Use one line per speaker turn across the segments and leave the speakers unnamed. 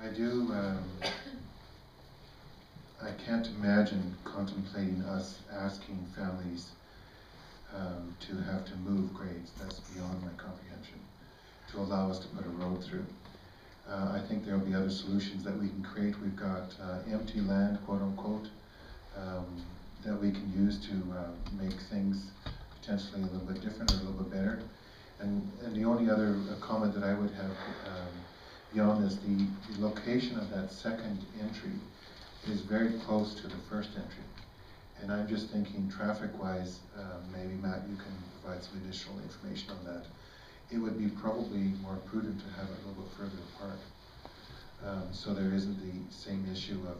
I do. I can't imagine contemplating us asking families to have to move grades. That's beyond my comprehension. To allow us to put a road through. I think there will be other solutions that we can create. We've got empty land, quote unquote, that we can use to make things potentially a little bit different or a little bit better. And the only other comment that I would have beyond this, the location of that second entry is very close to the first entry. And I'm just thinking traffic-wise, maybe Matt, you can provide some additional information on that. It would be probably more prudent to have it a little bit further apart. So there isn't the same issue of,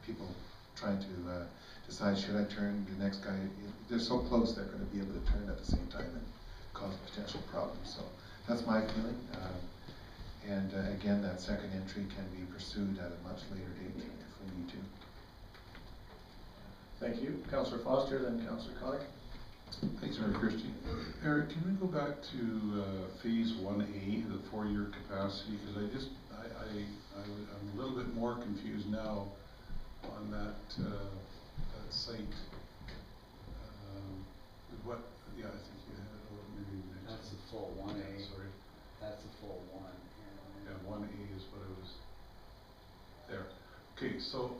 people trying to decide, should I turn, the next guy, they're so close they're going to be able to turn at the same time and cause potential problems. So that's my feeling. And again, that second entry can be pursued at a much later date if we need to.
Thank you. Councillor Foster, then Councillor Connick.
Thanks, Mayor Christie. Eric, can we go back to phase 1A, the 4-year capacity? Because I'm a little bit more confused now on that site. I think you had it over maybe next.
That's the full 1A.
Sorry.
That's the full 1.
Yeah, 1A is what it was there. Okay, so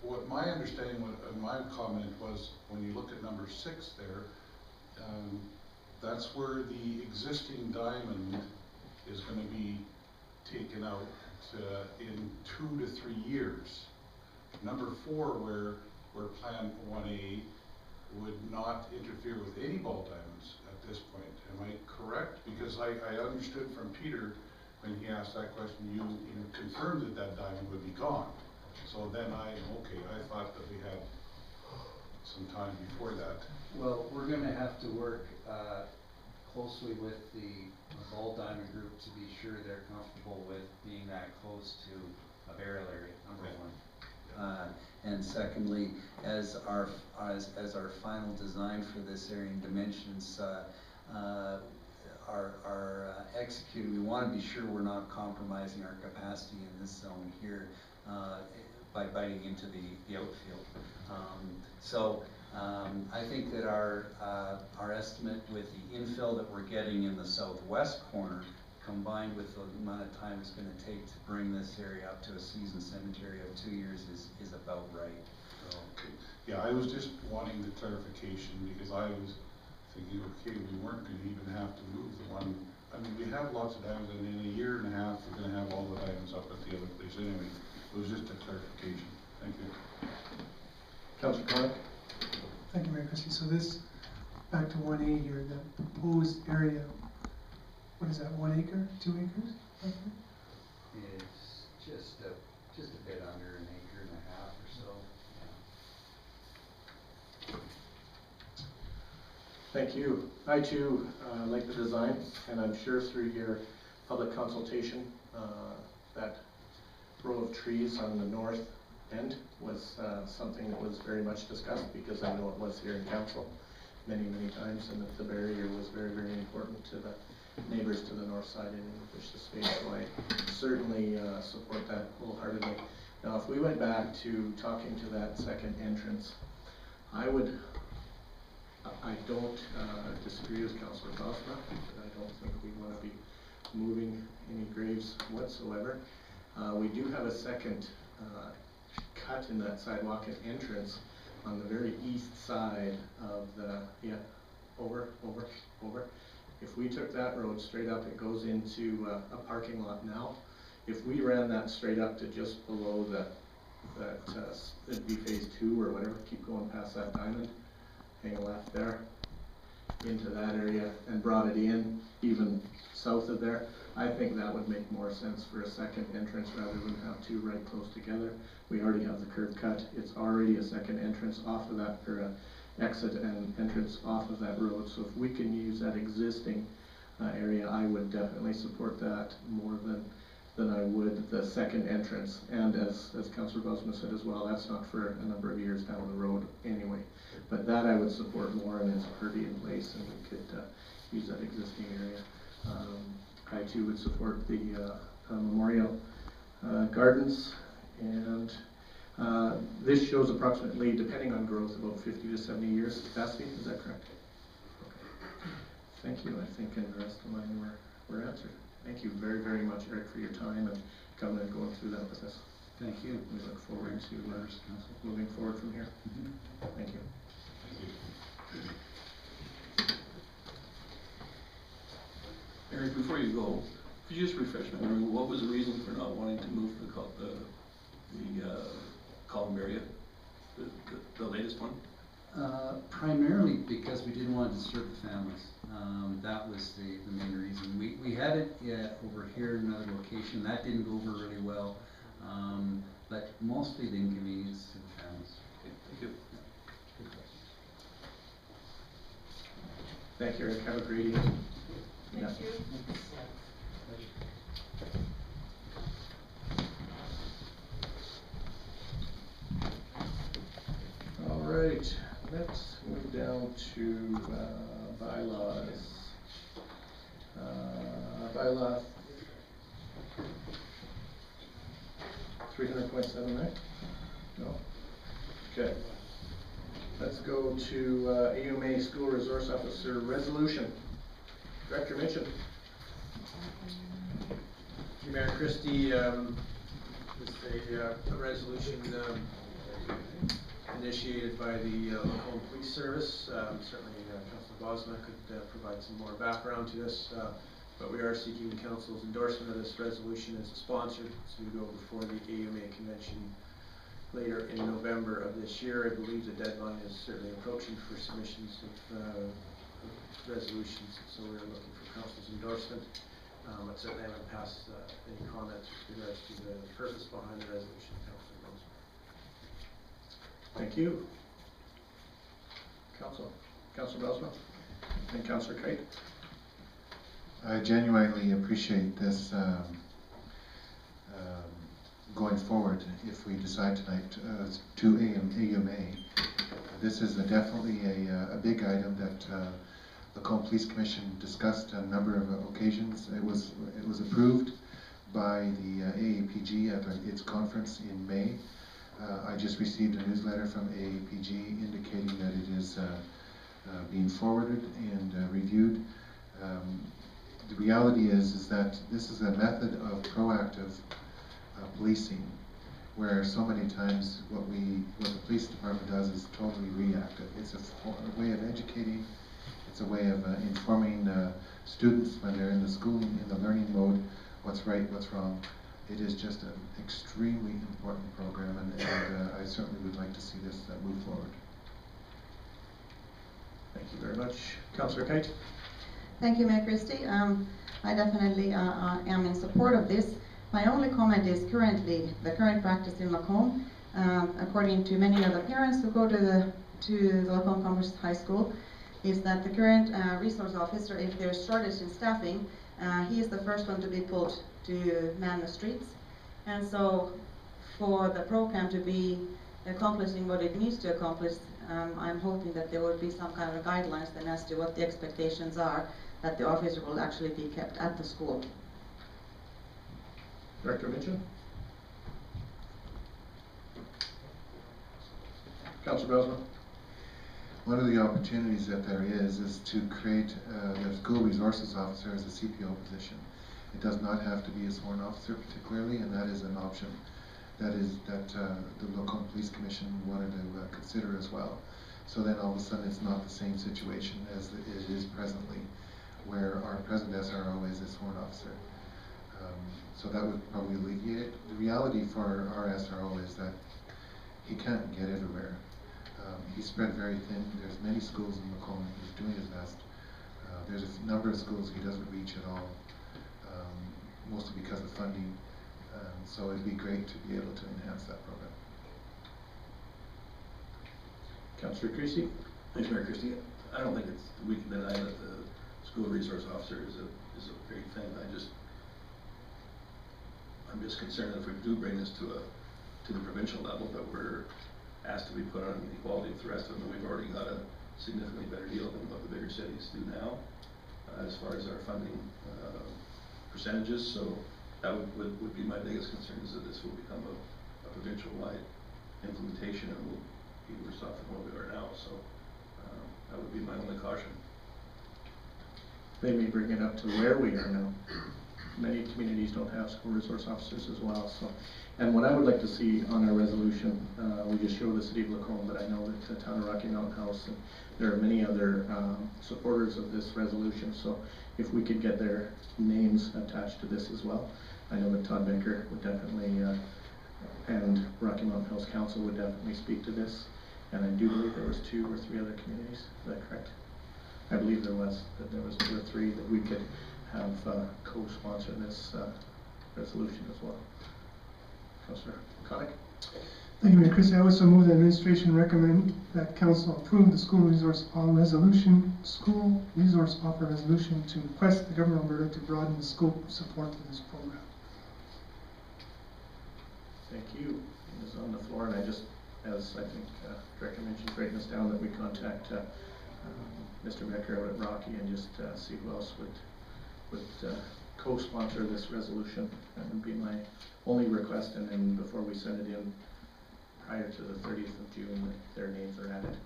what my understanding, my comment was, when you look at number 6 there, that's where the existing diamond is going to be taken out in 2 to 3 years. Number 4, where Plan 1A would not interfere with any ball diamonds at this point. Am I correct? Because I understood from Peter when he asked that question, you confirmed that diamond would be gone. So then I thought that we had some time before that.
Well, we're going to have to work closely with the ball diamond group to be sure they're comfortable with being that close to a burial area, number 1.
And secondly, as our final design for this area and dimensions are executed, we want to be sure we're not compromising our capacity in this zone here by biting into the outfield. I think that our estimate with the infill that we're getting in the southwest corner, combined with the amount of time it's going to take to bring this area up to a seasoned cemetery of 2 years is about right.
Okay. Yeah, I was just wanting the clarification because I was thinking, okay, we weren't going to even have to move the one. I mean, we have lots of diamonds, and in a year and a half, we're going to have all the diamonds up at the other place anyway. It was just a clarification. Thank you.
Councillor Connick.
Thank you, Mayor Christie. So this, back to 1A here, the proposed area, what is that, 1 acre, 2 acres? Roughly?
It's just a bit under an acre and a half or so. Yeah.
Thank you. I too like the design, and I'm sure through your public consultation that row of trees on the north end was something that was very much discussed, because I know it was here in council many times, and that the barrier was very important to the neighbors to the north side in which the space. So I certainly support that wholeheartedly. Now, if we went back to talking to that second entrance, I don't disagree with Councillor Bosma. I don't think we want to be moving any graves whatsoever. We do have a second cut in that sidewalk and entrance on the very east side of the, over. If we took that road straight up, it goes into a parking lot now. If we ran that straight up to just below it'd be phase 2 or whatever, keep going past that diamond, hang a left there, into that area, and brought it in even south of there, I think that would make more sense for a second entrance rather than have two right close together. We already have the curb cut. It's already a second entrance off of that, or an exit and entrance off of that road. So if we can use that existing area, I would definitely support that more than I would the second entrance. And as Councillor Bosma said as well, that's not for a number of years down the road anyway. But that I would support more, and it's already in place, and we could use that existing area. I too would support the memorial gardens, and this shows approximately, depending on growth, about 50 to 70 years capacity. Is that correct? Okay. Thank you. I think and the rest of mine were answered. Thank you very, very much, Eric, for your time and coming and going through that with us.
Thank you.
We look forward to
Council.
moving forward from here. Thank you.
Eric, before you go, could you just refresh my memory? What was the reason for not wanting to move the Lacombe area, the latest one?
Primarily because we didn't want to disturb the families. That was the main reason. We had it over here in another location. That didn't go over really well. But mostly the inconvenience to the families.
Okay, thank you.
Thank you, Eric. Have a great evening.
Thank you.
All right, let's move down to bylaws. Bylaw 300.7, right? No. Okay. Let's go to AUMA School Resource Officer Resolution. Director Mitchell.
Mayor Christie, it's a resolution initiated by the Lacombe Police Service. Certainly Councillor Bosma could provide some more background to this, but we are seeking Council's endorsement of this resolution as a sponsor to go before the AUMA convention later in November of this year. I believe the deadline is certainly approaching for submissions of resolutions, so we're looking for Council's endorsement. But certainly I haven't passed any comments with regards to the purpose behind the resolution, Councilor Bosma.
Thank you. Councillor Bosma and Councillor Kite.
I genuinely appreciate this going forward. If we decide tonight to AUMA, this is definitely a big item that the Lacombe Police Commission discussed on a number of occasions. It was approved by the AAPG at its conference in May. I just received a newsletter from AAPG indicating that it is being forwarded and reviewed. The reality is that this is a method of proactive policing, where so many times what the police department does is totally reactive. It's a way of educating. It's a way of informing students when they're in the schooling, in the learning mode, what's right, what's wrong. It is just an extremely important program, and I certainly would like to see this move forward.
Thank you very much. Councillor Kite.
Thank you, Mayor Christie. I definitely am in support of this. My only comment is currently, the current practice in Lacombe, according to many of the parents who go to the Lacombe Commerce High School, is that the current resource officer, if there's shortage in staffing, he is the first one to be pulled to man the streets. And so for the program to be accomplishing what it needs to accomplish, I'm hoping that there will be some kind of guidelines then as to what the expectations are, that the officer will actually be kept at the school.
Director Mitchell. Councillor Bosma.
One of the opportunities that there is to create the school resources officer as a CPO position. It does not have to be a sworn officer particularly, and that is an option that the Lacombe Police Commission wanted to consider as well. So then all of a sudden it's not the same situation as it is presently, where our present SRO is a sworn officer. So that would probably alleviate it. The reality for our SRO is that he can't get everywhere. He's spread very thin. There's many schools in Lacombe. He's doing his best. There's a number of schools he doesn't reach at all, mostly because of funding. So it'd be great to be able to enhance that program.
Councillor Creasy.
Thanks, Mayor Christie. I don't think we can deny that the school resource officer is a great thing. I'm just concerned that if we do bring this to the provincial level, that we're asked to be put on equality with the rest of them. We've already got a significantly better deal than what the bigger cities do now, as far as our funding percentages. So that would be my biggest concern, is that this will become a provincial-wide implementation, and we'll be worse off than what we are now, so, that would be my only caution.
They may bring it up to where we are now. Many communities don't have school resource officers as well, so. And what I would like to see on our resolution, we just show the city of Lacombe, but I know that the town of Rocky Mountain House, and there are many other supporters of this resolution, so if we could get their names attached to this as well. I know that Todd Becker would definitely, and Rocky Mountain House Council would definitely speak to this. And I do believe there was 2 or 3 other communities, is that correct? I believe there was 2 or 3 that we could have co-sponsor this resolution as well. Councillor Connick?
Thank you, Mayor Christie. I also move that administration recommend that council approve the school resource offer resolution to request the government of Alberta to broaden the scope of support for this program.
Thank you. It is on the floor, and I just, as I think Director mentioned, writing this down, that we contact Mr. Becker out at Rocky and just see who else would co-sponsor this resolution. That would be my only request, and then before we send it in prior to the 30th of June, that their names are added.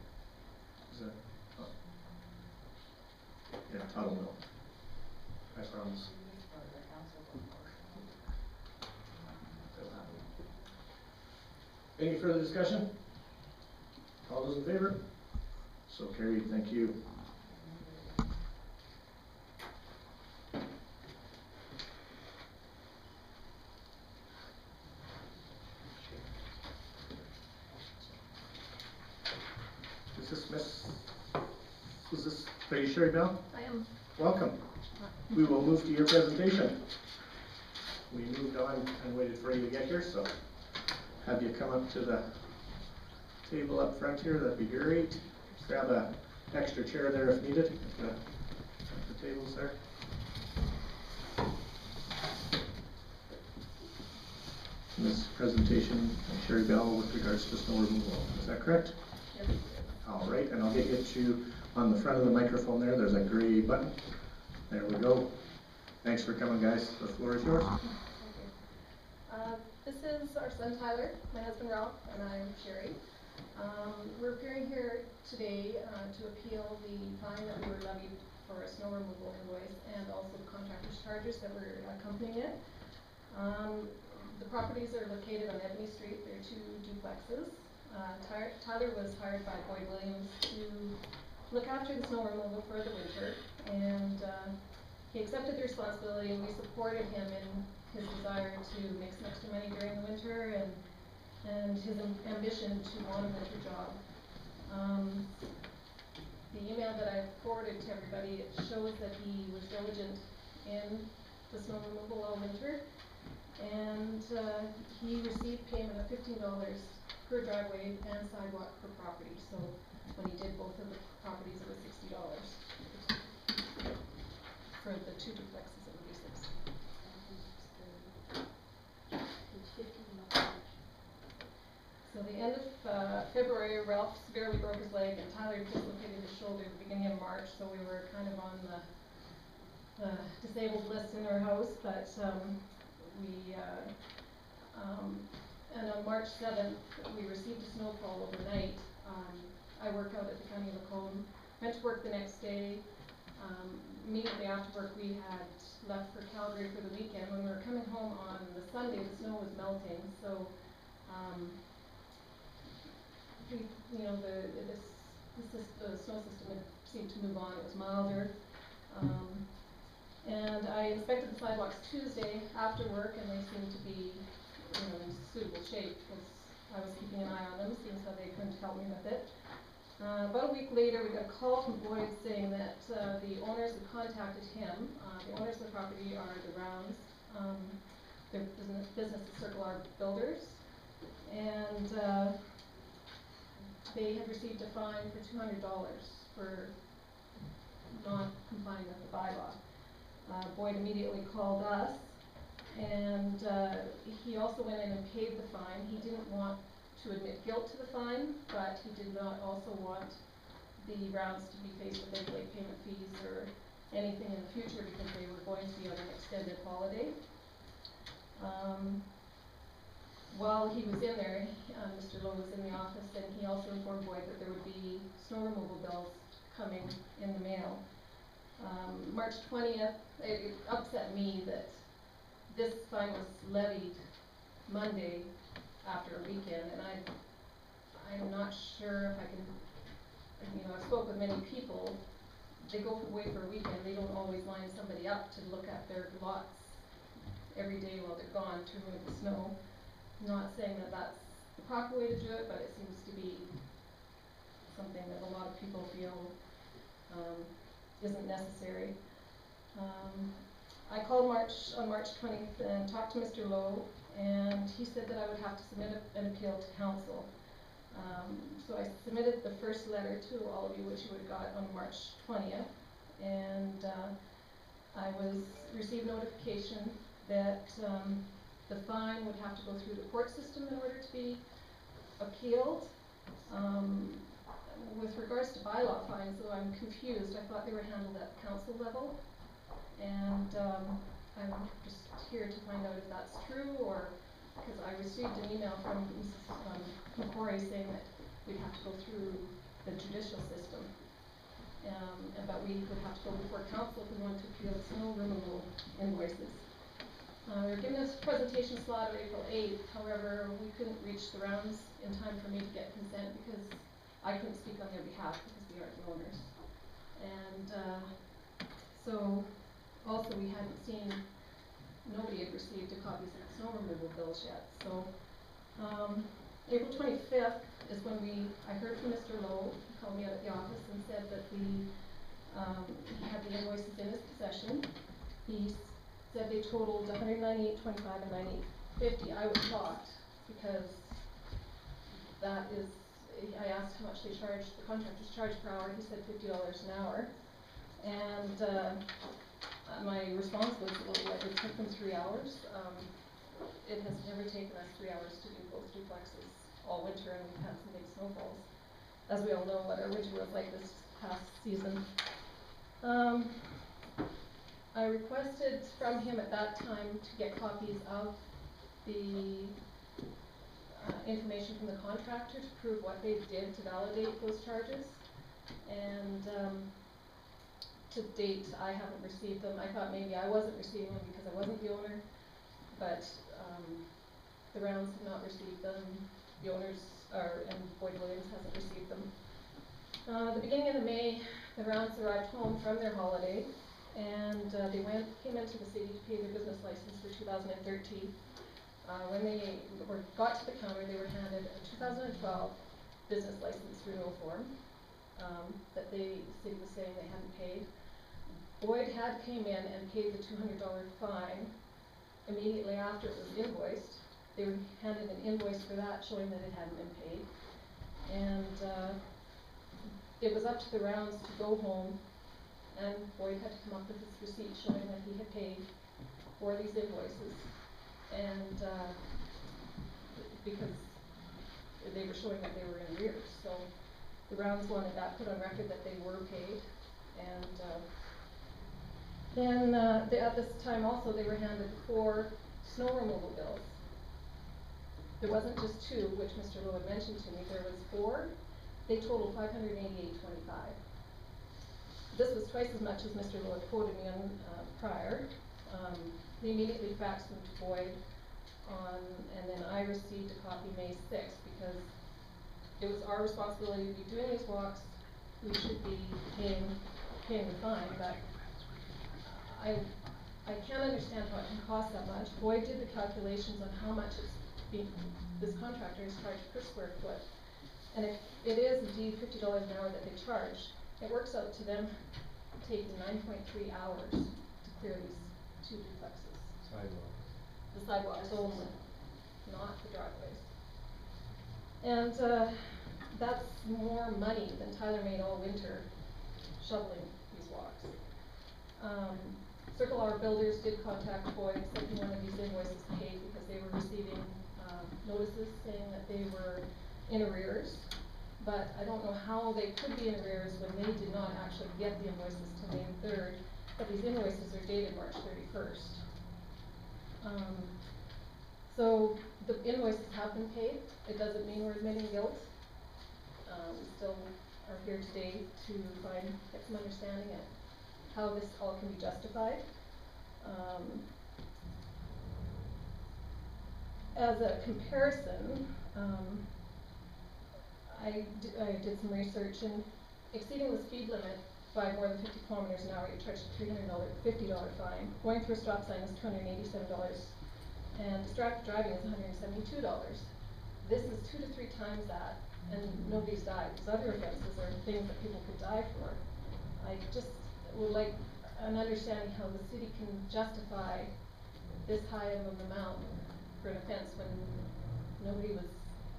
Is that? Oh. Yeah, Todd will know. I promise. Any further discussion? All those in favor? So carried, thank you. Is this, are you Sherry Bell?
I am.
Welcome. We will move to your presentation. We moved on and waited for you to get here, so have you come up to the table up front here, that'd be great. Grab a extra chair there if needed, at the tables there. This presentation, Sherry Bell, with regards to snow removal, is that correct?
Yes.
All right, and I'll get you on the front of the microphone there. There's a gray button. There we go. Thanks for coming, guys. The floor is yours.
This is our son Tyler, my husband Ralph, and I'm Sherry. We're appearing here today to appeal the fine that we were levied for a snow removal invoice and also the contractor's charges that were accompanying it. The properties are located on Ebony Street. They're 2 duplexes. Tyler was hired by Boyd Williams to look after the snow removal for the winter, and he accepted the responsibility, and we supported him in his desire to make some extra money during the winter and his ambition to want a winter job. The email that I forwarded to everybody, it shows that he was diligent in the snow removal all winter, and he received payment of $15 per driveway and sidewalk per property. So when he did both of the properties, it was $60. For the 2 duplexes, it would be 60. So the end of February, Ralph severely broke his leg, and Tyler dislocated his shoulder at the beginning of March. So we were kind of on the disabled list in our house, but and on March 7th, we received a snowfall overnight. I work out at the County of Lacombe. Went to work the next day. Immediately after work, we had left for Calgary for the weekend. When we were coming home on the Sunday, the snow was melting. So, the snow system had seemed to move on. It was milder. And I inspected the sidewalks Tuesday after work, and they seemed to be, in suitable shape because I was keeping an eye on them, seeing how they couldn't help me with it. About a week later, we got a call from Boyd saying that the owners had contacted him. The owners of the property are the Rounds. Their business is Circle R Builders. And they had received a fine for $200 for not complying with the bylaw. Boyd immediately called us, and he also went in and paid the fine. He didn't want to admit guilt to the fine, but he did not also want the Rounds to be faced with any late payment fees or anything in the future because they were going to be on an extended holiday. While he was in there, Mr. Lowe was in the office, and he also informed Boyd that there would be snow removal bills coming in the mail. March 20th, it upset me that this fine was levied Monday after a weekend, and I'm not sure if I can, I've spoke with many people. They go away for a weekend, they don't always line somebody up to look at their lots every day while they're gone to remove the snow. Not saying that that's the proper way to do it, but it seems to be something that a lot of people feel isn't necessary. I called on March 20th and talked to Mr. Lowe, and he said that I would have to submit an appeal to council. So I submitted the first letter to all of you, which you would have got on March 20th, and I received notification that the fine would have to go through the court system in order to be appealed. With regards to bylaw fines, though, I'm confused. I thought they were handled at council level, and I'm just here to find out if that's true, or because I received an email from Mrs. McCory saying that we'd have to go through the judicial system, but we would have to go before council if we wanted to appeal snow removal invoices. We were given this presentation slot on April 8th, however, we couldn't reach the rounds in time for me to get consent because I couldn't speak on their behalf because we aren't the owners. And so also we hadn't seen, nobody had received a copy of the snow removal bills yet. So April 25th is when I heard from Mr. Lowe. He called me out at the office and said that he had the invoices in his possession. He said they totaled $198.25 and $98.50. I was shocked because that is, I asked how much they charged, the contractors charged per hour. He said $50 an hour. And my response was, well, it took them 3 hours. It has never taken us 3 hours to do both duplexes all winter, and we've had some big snowfalls. As we all know what our winter was like this past season. I requested from him at that time to get copies of the information from the contractor to prove what they did to validate those charges. And to date, I haven't received them. I thought maybe I wasn't receiving them because I wasn't the owner, but the Rounds have not received them. The owners and Boyd Williams hasn't received them. The beginning of May, the Rounds arrived home from their holiday, and they came into the city to pay their business license for 2013. When they got to the counter, they were handed a 2012 business license renewal form that the city was saying they hadn't paid. Boyd had came in and paid the $200 fine immediately after it was invoiced. They were handed an invoice for that showing that it hadn't been paid. And it was up to the Rounds to go home, and Boyd had to come up with his receipt showing that he had paid for these invoices. And because they were showing that they were in arrears. So the Rounds wanted that put on record that they were paid. And then at this time also they were handed 4 snow removal bills. There wasn't just 2, which Mr. Lowe had mentioned to me. There was 4. They totaled $588.25. This was twice as much as Mr. Lowe had quoted me on prior. They immediately faxed them to Boyd and then I received a copy May 6th because it was our responsibility to be doing these walks. We should be paying the fine, but I can't understand how it can cost that much. Boyd did the calculations on how much this contractor is charged per square foot. And if it is indeed $50 an hour that they charge, it works out to them taking 9.3 hours to clear these 2 duplexes.
Sidewalks.
The sidewalks only, not the driveways. And that's more money than Tyler made all winter shoveling these walks. Circle R Builders did contact Boyd, said he wanted these invoices paid because they were receiving notices saying that they were in arrears. But I don't know how they could be in arrears when they did not actually get the invoices till May 3rd. But these invoices are dated March 31st. So the invoices have been paid. It doesn't mean we're admitting guilt. We still are here today to get some understanding at how this all can be justified. As a comparison, I did some research, and exceeding the speed limit by more than 50 kilometers an hour, you're charged a $50 fine. Going through a stop sign is $287, and distracted driving is $172. This is 2 to 3 times that, and nobody's died. Because other offenses are things that people could die for. I just would like an understanding how the city can justify this high of an amount for an offense when nobody was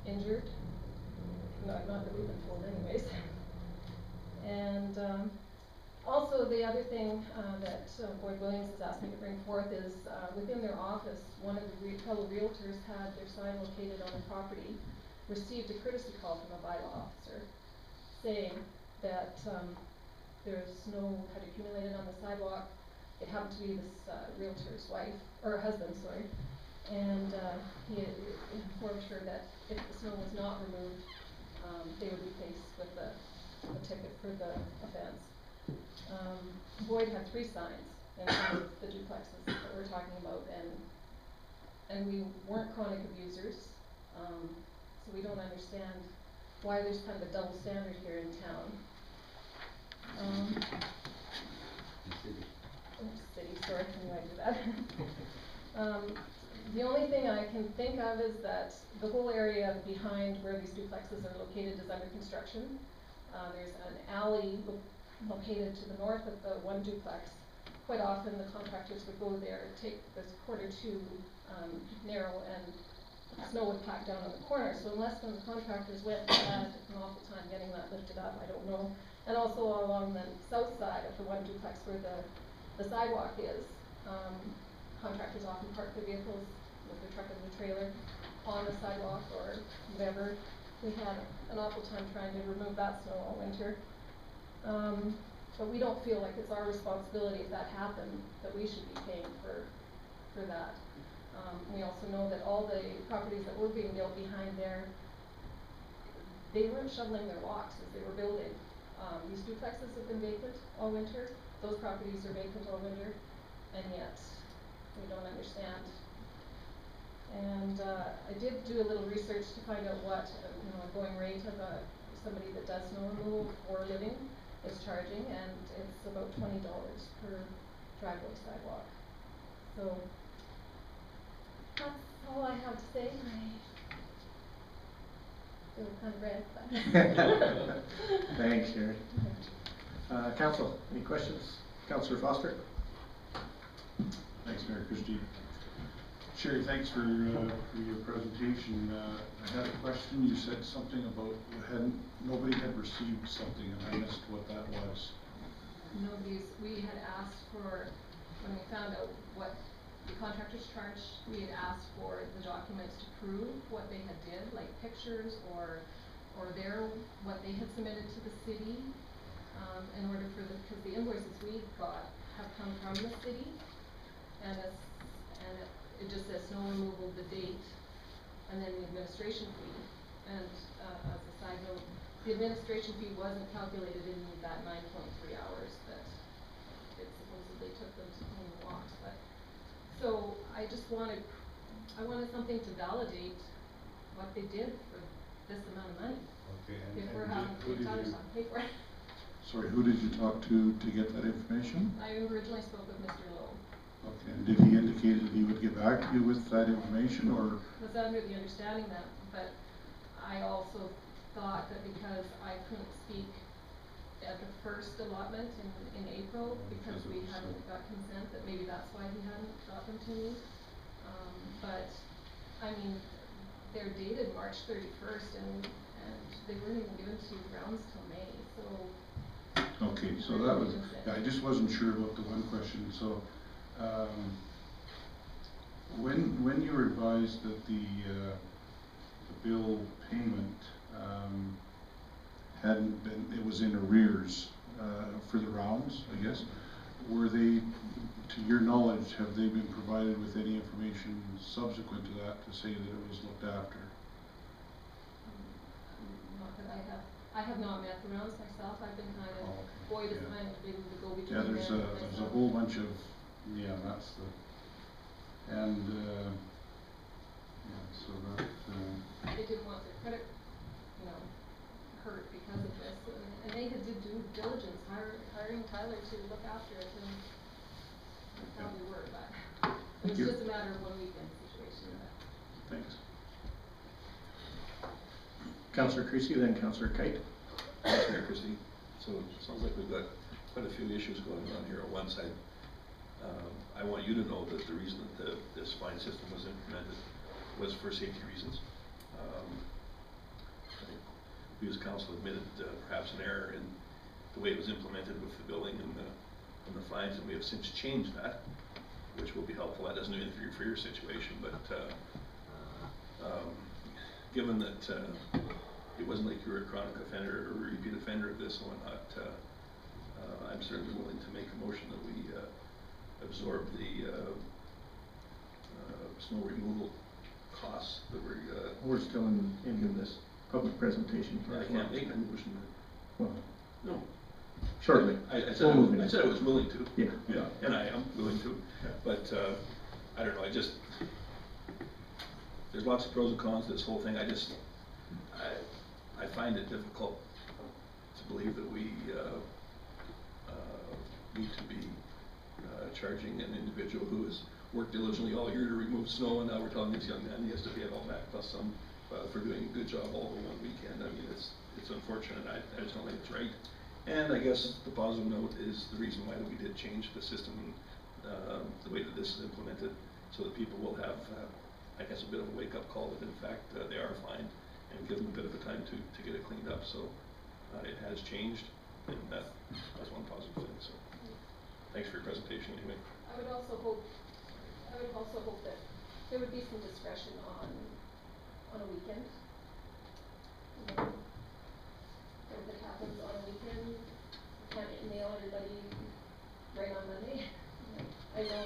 injured. Not that we've been told anyways. And also the other thing that Boyd Williams has asked me to bring forth is within their office, one of the fellow realtors had their sign located on the property, received a courtesy call from a bylaw officer saying that there's snow had accumulated on the sidewalk. It happened to be this realtor's wife, or husband, sorry. And he informed her that if the snow was not removed, they would be faced with a ticket for the offense. Boyd had 3 signs in front of the duplexes that we're talking about, and we weren't chronic abusers, so we don't understand why there's kind of a double standard here in town. City, sorry, I knew I do that. The only thing I can think of is that the whole area behind where these duplexes are located is under construction. There's an alley located to the north of the one duplex. Quite often the contractors would go there, take this corner too narrow, and snow would pack down on the corner. So unless when the contractors went, they had an awful time getting that lifted up, I don't know. And also along the south side of the one duplex where the sidewalk is, contractors often park their vehicles with their truck and the trailer on the sidewalk or whatever. We had an awful time trying to remove that snow all winter. But we don't feel like it's our responsibility if that happened, that we should be paying for that. We also know that all the properties that were being built behind there, they weren't shoveling their walks as they were building. These duplexes have been vacant all winter. Those properties are vacant all winter, and yet we don't understand. And I did do a little research to find out what a going rate of somebody that does snow removal for a living is charging, and it's about $20 per driveway sidewalk. So that's all I have to say. I feel kind of red.
Thanks, Sherry. Council, any questions? Councillor Foster?
Thanks, Mayor Christie. Sherry, thanks for your presentation. I had a question. You said something about nobody had received something, and I missed what that was.
We had asked for, when we found out what the contractors charged, we had asked for the documents to prove what they had did, like pictures or what they had submitted to the city, in order for because the invoices we got have come from the city, and it just says snow removal, the date, and then the administration fee. And as a side note, the administration fee wasn't calculated in that 9.3 hours that it supposedly took them to clean the walks. But so I wanted something to validate what they did for this amount of money.
Okay.
If we're having to pay for it.
Sorry, who did you talk to get that information?
I originally spoke with Mr. Lowe.
Okay, and did he indicate that he would get back to you with that information, or?
I was under the understanding that, but I also thought that because I couldn't speak at the first allotment in April, because we hadn't got consent, that maybe that's why he hadn't got them to me. But, I mean, they're dated March 31st, and they weren't even given to grounds till May, so.
Okay, so that was, I just wasn't sure about the one question. So, when you were advised that the bill payment hadn't been, it was in arrears for the rounds, I guess, were they
to your knowledge, have they been provided with any information subsequent to that to say that it was looked after?
Not that I have not met the rounds myself, I've been kind of,
Oh, okay.
Boyd has
Yeah.
kind of been the go-between.
Yeah, there's
there
a
myself.
whole bunch of, yeah, that's the, and, yeah, so that,
They didn't want their credit, hurt because of this, and they had did due diligence, hiring Tyler to look after it, and they probably were, but it was
you.
just a matter of one weekend situation.
Thanks.
Councillor Creasy, then Councillor Kite.
Thanks, Mayor Christie. So it sounds like we've got quite a few issues going on here on one side. I want you to know that the reason that this fine system was implemented was for safety reasons. I think we as council admitted perhaps an error in the way it was implemented with the billing and the fines, and we have since changed that, which will be helpful. That doesn't interfere for your situation, but given that it wasn't like you were a chronic offender or a repeat offender of this and whatnot, I'm certainly willing to make a motion that we absorb the snow removal costs that
We're still in this public presentation here.
I can't make a motion.
Well,
No.
shortly.
I said
We'll move it.
I said I was willing to.
Yeah.
Yeah, and I am willing to,
Yeah.
but I don't know, there's lots of pros and cons to this whole thing. I find it difficult to believe that we need to be charging an individual who has worked diligently all year to remove snow, and now we're telling this young man he has to pay it all back plus some for doing a good job all over one weekend. I mean, it's unfortunate. I just don't think it's right. And I guess the positive note is the reason why we did change the system, the way that this is implemented, so that people will have, I guess, a bit of a wake-up call that in fact they are fined, and give them a bit of a time to get it cleaned up. So it has changed, and that's one positive thing. So thanks for your presentation anyway.
I would also hope that there would be some discretion on a weekend. If it happens on a weekend, you can't nail everybody right on Monday. I know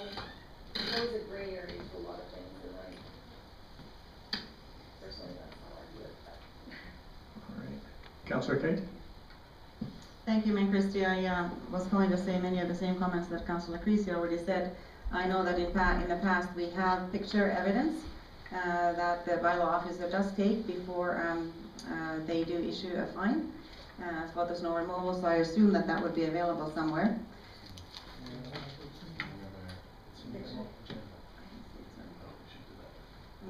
there's always a gray area to a lot of things, and personally, that's how I do it.
All right. Councillor Kite?
Thank you, Mayor Christie. I was going to say many of the same comments that Councillor Creasy already said. I know that in the past we have picture evidence that the bylaw officer does take before they do issue a fine for the snow removal, so I assume that that would be available somewhere.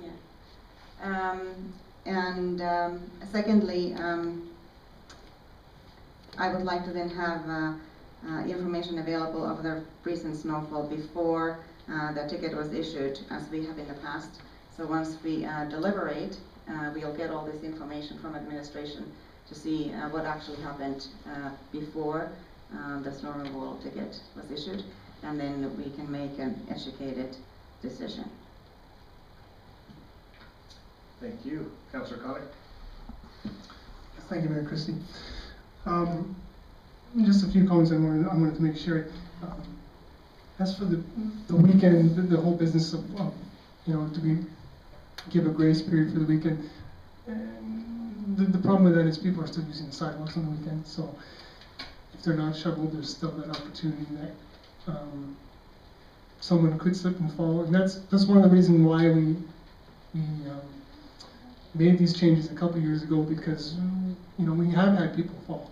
Yeah. Secondly, I would like to then have information available of the recent snowfall before the ticket was issued, as we have in the past. So once we deliberate, we'll get all this information from administration to see what actually happened before the snow removal ticket was issued, and then we can make an educated decision.
Thank you. Councillor Connick?
Thank you, Mayor Christie. Just a few comments I wanted to make sure. As for the weekend, the whole business of do we give a grace period for the weekend? And the problem with that is people are still using the sidewalks on the weekend. So if they're not shoveled, there's still that opportunity that someone could slip and fall. And that's one of the reasons why we made these changes a couple years ago, because we have had people fall.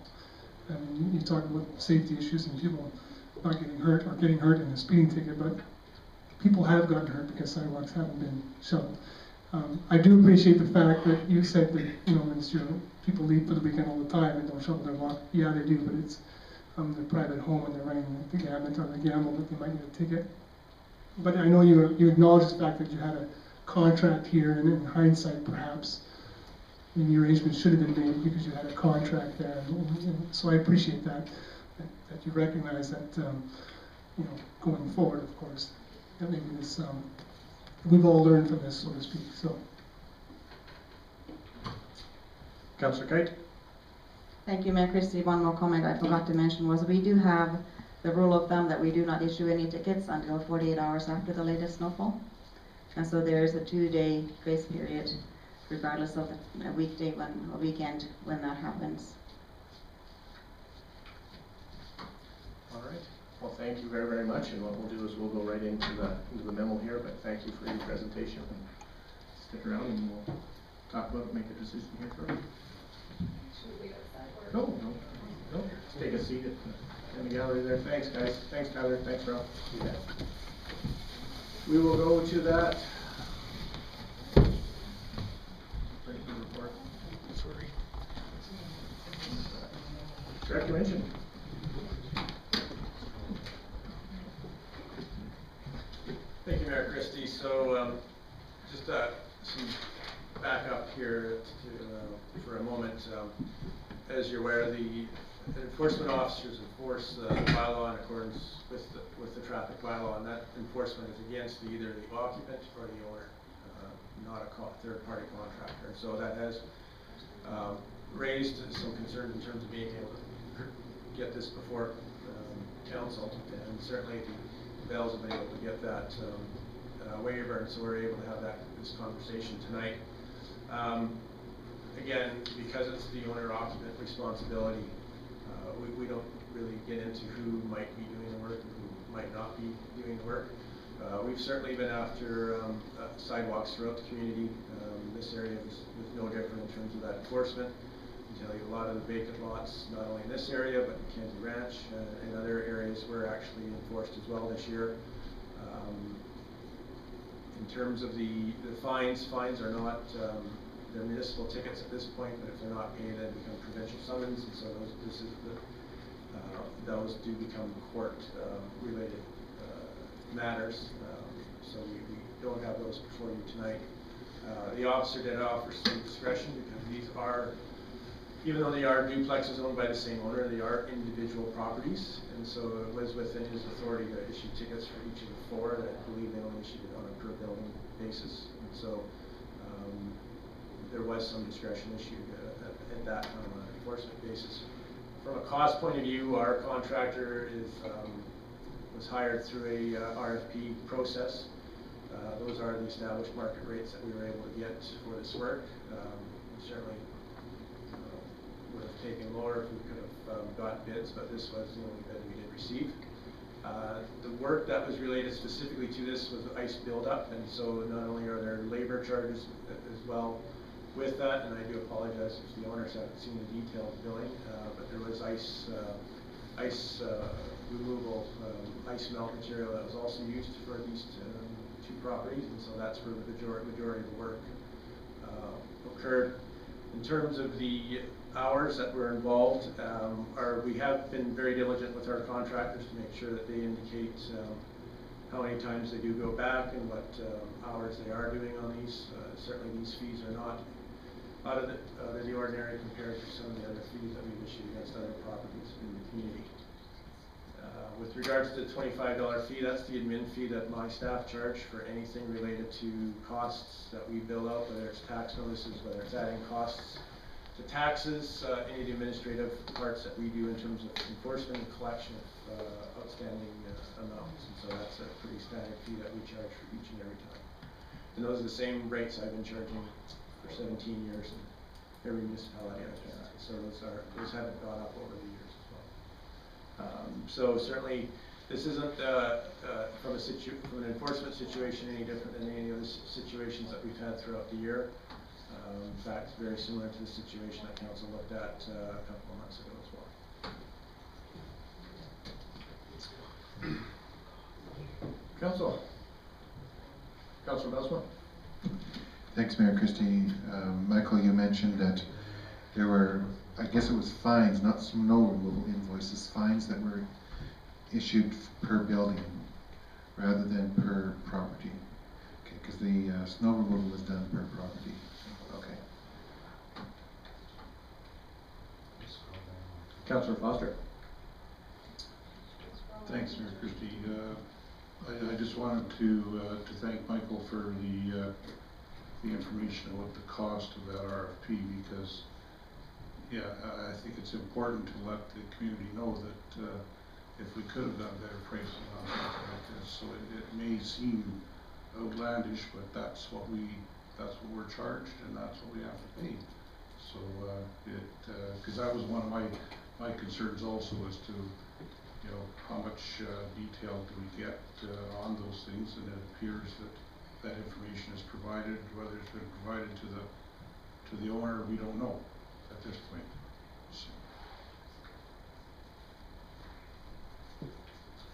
And you talk about safety issues and people not getting hurt or getting hurt in a speeding ticket, but people have gotten hurt because sidewalks haven't been shoveled. I do appreciate the fact that you said that people leave for the weekend all the time and don't shovel their walk. Yeah, they do, but it's their private home and they're running the gamut on the gamble that they might get a ticket. But I know you acknowledge the fact that you had a contract here, and in hindsight, perhaps the arrangements should have been made because you had a contract there. And so I appreciate that you recognize that, going forward, of course, that maybe this, we've all learned from this, so to speak. So,
Councillor Kite?
Thank you, Mayor Christie. One more comment I forgot to mention was we do have the rule of thumb that we do not issue any tickets until 48 hours after the latest snowfall. And so there is a 2-day grace period, regardless of a weekday, a weekend, when that happens.
All right. Well, thank you very, very much. And what we'll do is we'll go right into the memo here, but thank you for your presentation. And stick around and we'll talk about it, make a decision here first.
Should we wait outside or?
No. Just take a seat in the gallery there. Thanks, guys. Thanks, Tyler. Thanks, Ralph. You bet. We will go to that. Report. Sorry. Director mentioned. Thank you, Mayor Christie. So, just some backup here for a moment. As you're aware, the enforcement officers enforce the bylaw in accordance with the traffic bylaw, and that enforcement is against either the occupant or the owner, not a third-party contractor. So that has raised some concerns in terms of being able to get this before council, and certainly the Bells have been able to get that waiver, and so we're able to have this conversation tonight. Again, because it's the owner-occupant responsibility, we don't really get into who might be doing the work and who might not be doing the work. We've certainly been after sidewalks throughout the community. This area is no different in terms of that enforcement. I can tell you a lot of the vacant lots, not only in this area, but Mackenzie Ranch and other areas were actually enforced as well this year. In terms of the fines are not, they're municipal tickets at this point, but if they're not paid, they become provincial summons, and so those do become court-related matters. So we don't have those before you tonight. The officer did offer some discretion because these are, even though they are duplexes owned by the same owner, they are individual properties, and so it was within his authority to issue tickets for each of the 4, and I believe they only issued it on a per building basis. And so there was some discretion issued at that time on an enforcement basis. From a cost point of view, our contractor was hired through a RFP process. Those are the established market rates that we were able to get for this work. We certainly would have taken lower if we could have got bids, but this was the only bid we did receive. The work that was related specifically to this was ice buildup, and so not only are there labor charges as well with that, and I do apologize if the owners haven't seen the detailed billing, but there was ice removal, ice melt material that was also used for these 2 properties, and so that's where the majority of the work occurred. In terms of the hours that were involved, we have been very diligent with our contractors to make sure that they indicate how many times they do go back and what hours they are doing on these. Certainly these fees are not out of the ordinary compared to some of the other fees that we've issued against other properties in the community. With regards to the $25 fee, that's the admin fee that my staff charge for anything related to costs that we bill out, whether it's tax notices, whether it's adding costs to taxes, any of the administrative parts that we do in terms of enforcement and collection of outstanding amounts. And so that's a pretty standard fee that we charge for each and every time. And those are the same rates I've been charging for 17 years in every municipality I've been at. So those haven't gone up over the years as well. So certainly this isn't from an enforcement situation any different than any other situations that we've had throughout the year. In fact, very similar to the situation that council looked at a couple of months ago as well. Councilor Belsman.
Thanks, Mayor Christie. Michael, you mentioned that there were, I guess it was fines, not snow removal invoices, fines that were issued per building rather than per property. Okay, because the snow removal is done per property. Okay.
Councilor Foster.
Thanks, Mayor Christie. I just wanted to thank Michael for the information about the cost of that RFP, because yeah, I think it's important to let the community know that if we could have got better pricing on something like this. So it may seem outlandish, but that's what we're charged, and that's what we have to pay. So, cause that was one of my concerns also, as to, you know, how much, detail do we get, on those things, and it appears that information is provided. Whether it's been provided to the owner, we don't know at this point. So.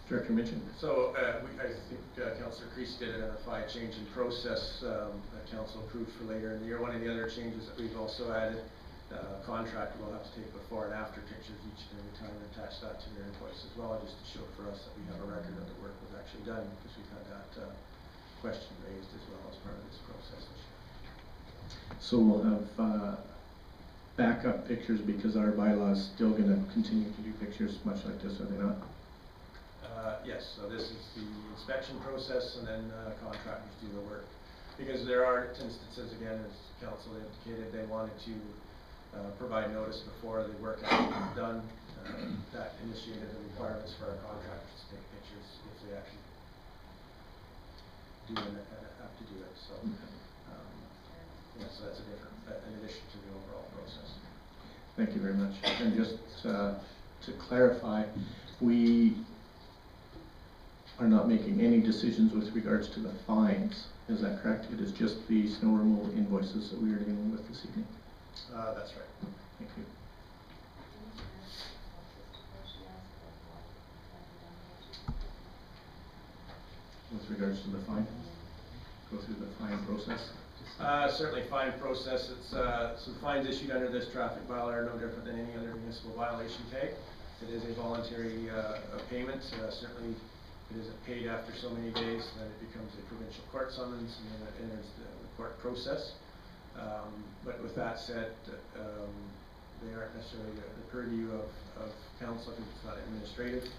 Director Mitchell. So, I think Councillor Creasy did identify a change in process that Council approved for later in the year. One of the other changes that we've also added, contractor will have to take before and after pictures each and every time and attach that to their invoice as well, just to show for us that we have a record of the work was actually done, because we've had that question raised as well as part of this process.
So we'll have backup pictures, because our bylaw is still going to continue to do pictures much like this, are they not?
Yes, so this is the inspection process, and then contractors do the work. Because there are instances, again, as Council indicated, they wanted to provide notice before the work actually was done. That initiated the requirements for our contractors to take pictures if they actually do and have to do it. So, yeah, so that's a different, in addition to the overall process.
Thank you very much. And just to clarify, we are not making any decisions with regards to the fines. Is that correct? It is just the snow removal invoices that we are dealing with this evening.
That's right.
Thank you. With regards to the fine, go through the fine process.
Certainly fine process. It's some fines issued under this traffic bylaw are no different than any other municipal violation tag. It is a voluntary payment. Certainly, if it isn't paid after so many days, then it becomes a provincial court summons, and then it enters the court process. But with that said, they aren't necessarily the purview of council, because it's not administrative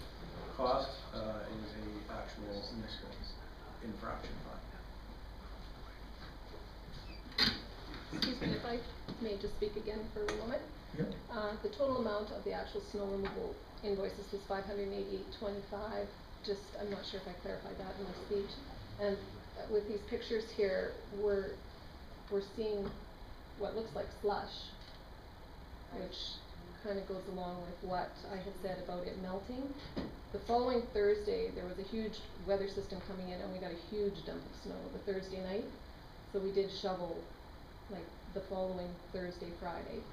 cost. It is a actual municipal infraction fine.
Excuse me, if I may just speak again for a moment.
Yep.
The total amount of the actual snow removal invoices was $588.25. Just, I'm not sure if I clarified that in my speech. And with these pictures here, we're seeing what looks like slush, which kind of goes along with what I had said about it melting. The following Thursday, there was a huge weather system coming in, and we got a huge dump of snow the Thursday night. So we did shovel like the following Thursday, Friday.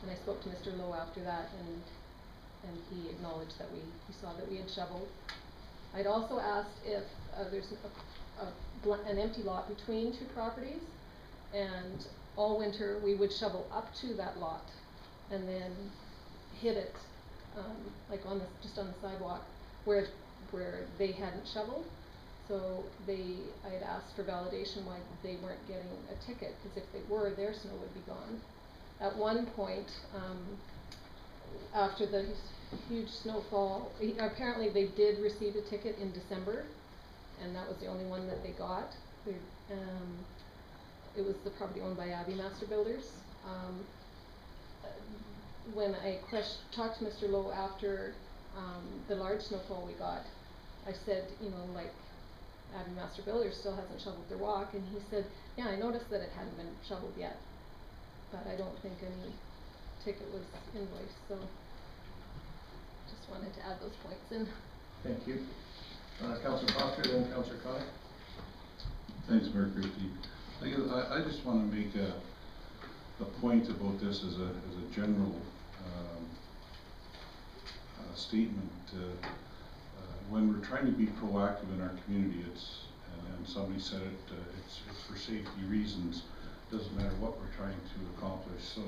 And I spoke to Mr. Lowe after that, and he acknowledged that he saw that we had shoveled. I'd also asked if there's an empty lot between two properties, and all winter we would shovel up to that lot and then hit it like just on the sidewalk where they hadn't shoveled. So I had asked for validation why they weren't getting a ticket, because if they were, their snow would be gone. At one point, after the huge snowfall, apparently they did receive a ticket in December, and that was the only one that they got. It was the property owned by Abbey Master Builders. When I talked to Mr. Lowe after the large snowfall we got, I said, like, Abbey Master Builders still hasn't shoveled their walk, and he said, yeah, I noticed that it hadn't been shoveled yet, but I don't think any ticket was invoiced, so just wanted to add those points in.
Thank you. Councillor Foster, then Councillor Connor.
Thanks, Mayor Christie. I just want to make a point about this as a general statement. When we're trying to be proactive in our community, and somebody said it's for safety reasons. Doesn't matter what we're trying to accomplish. So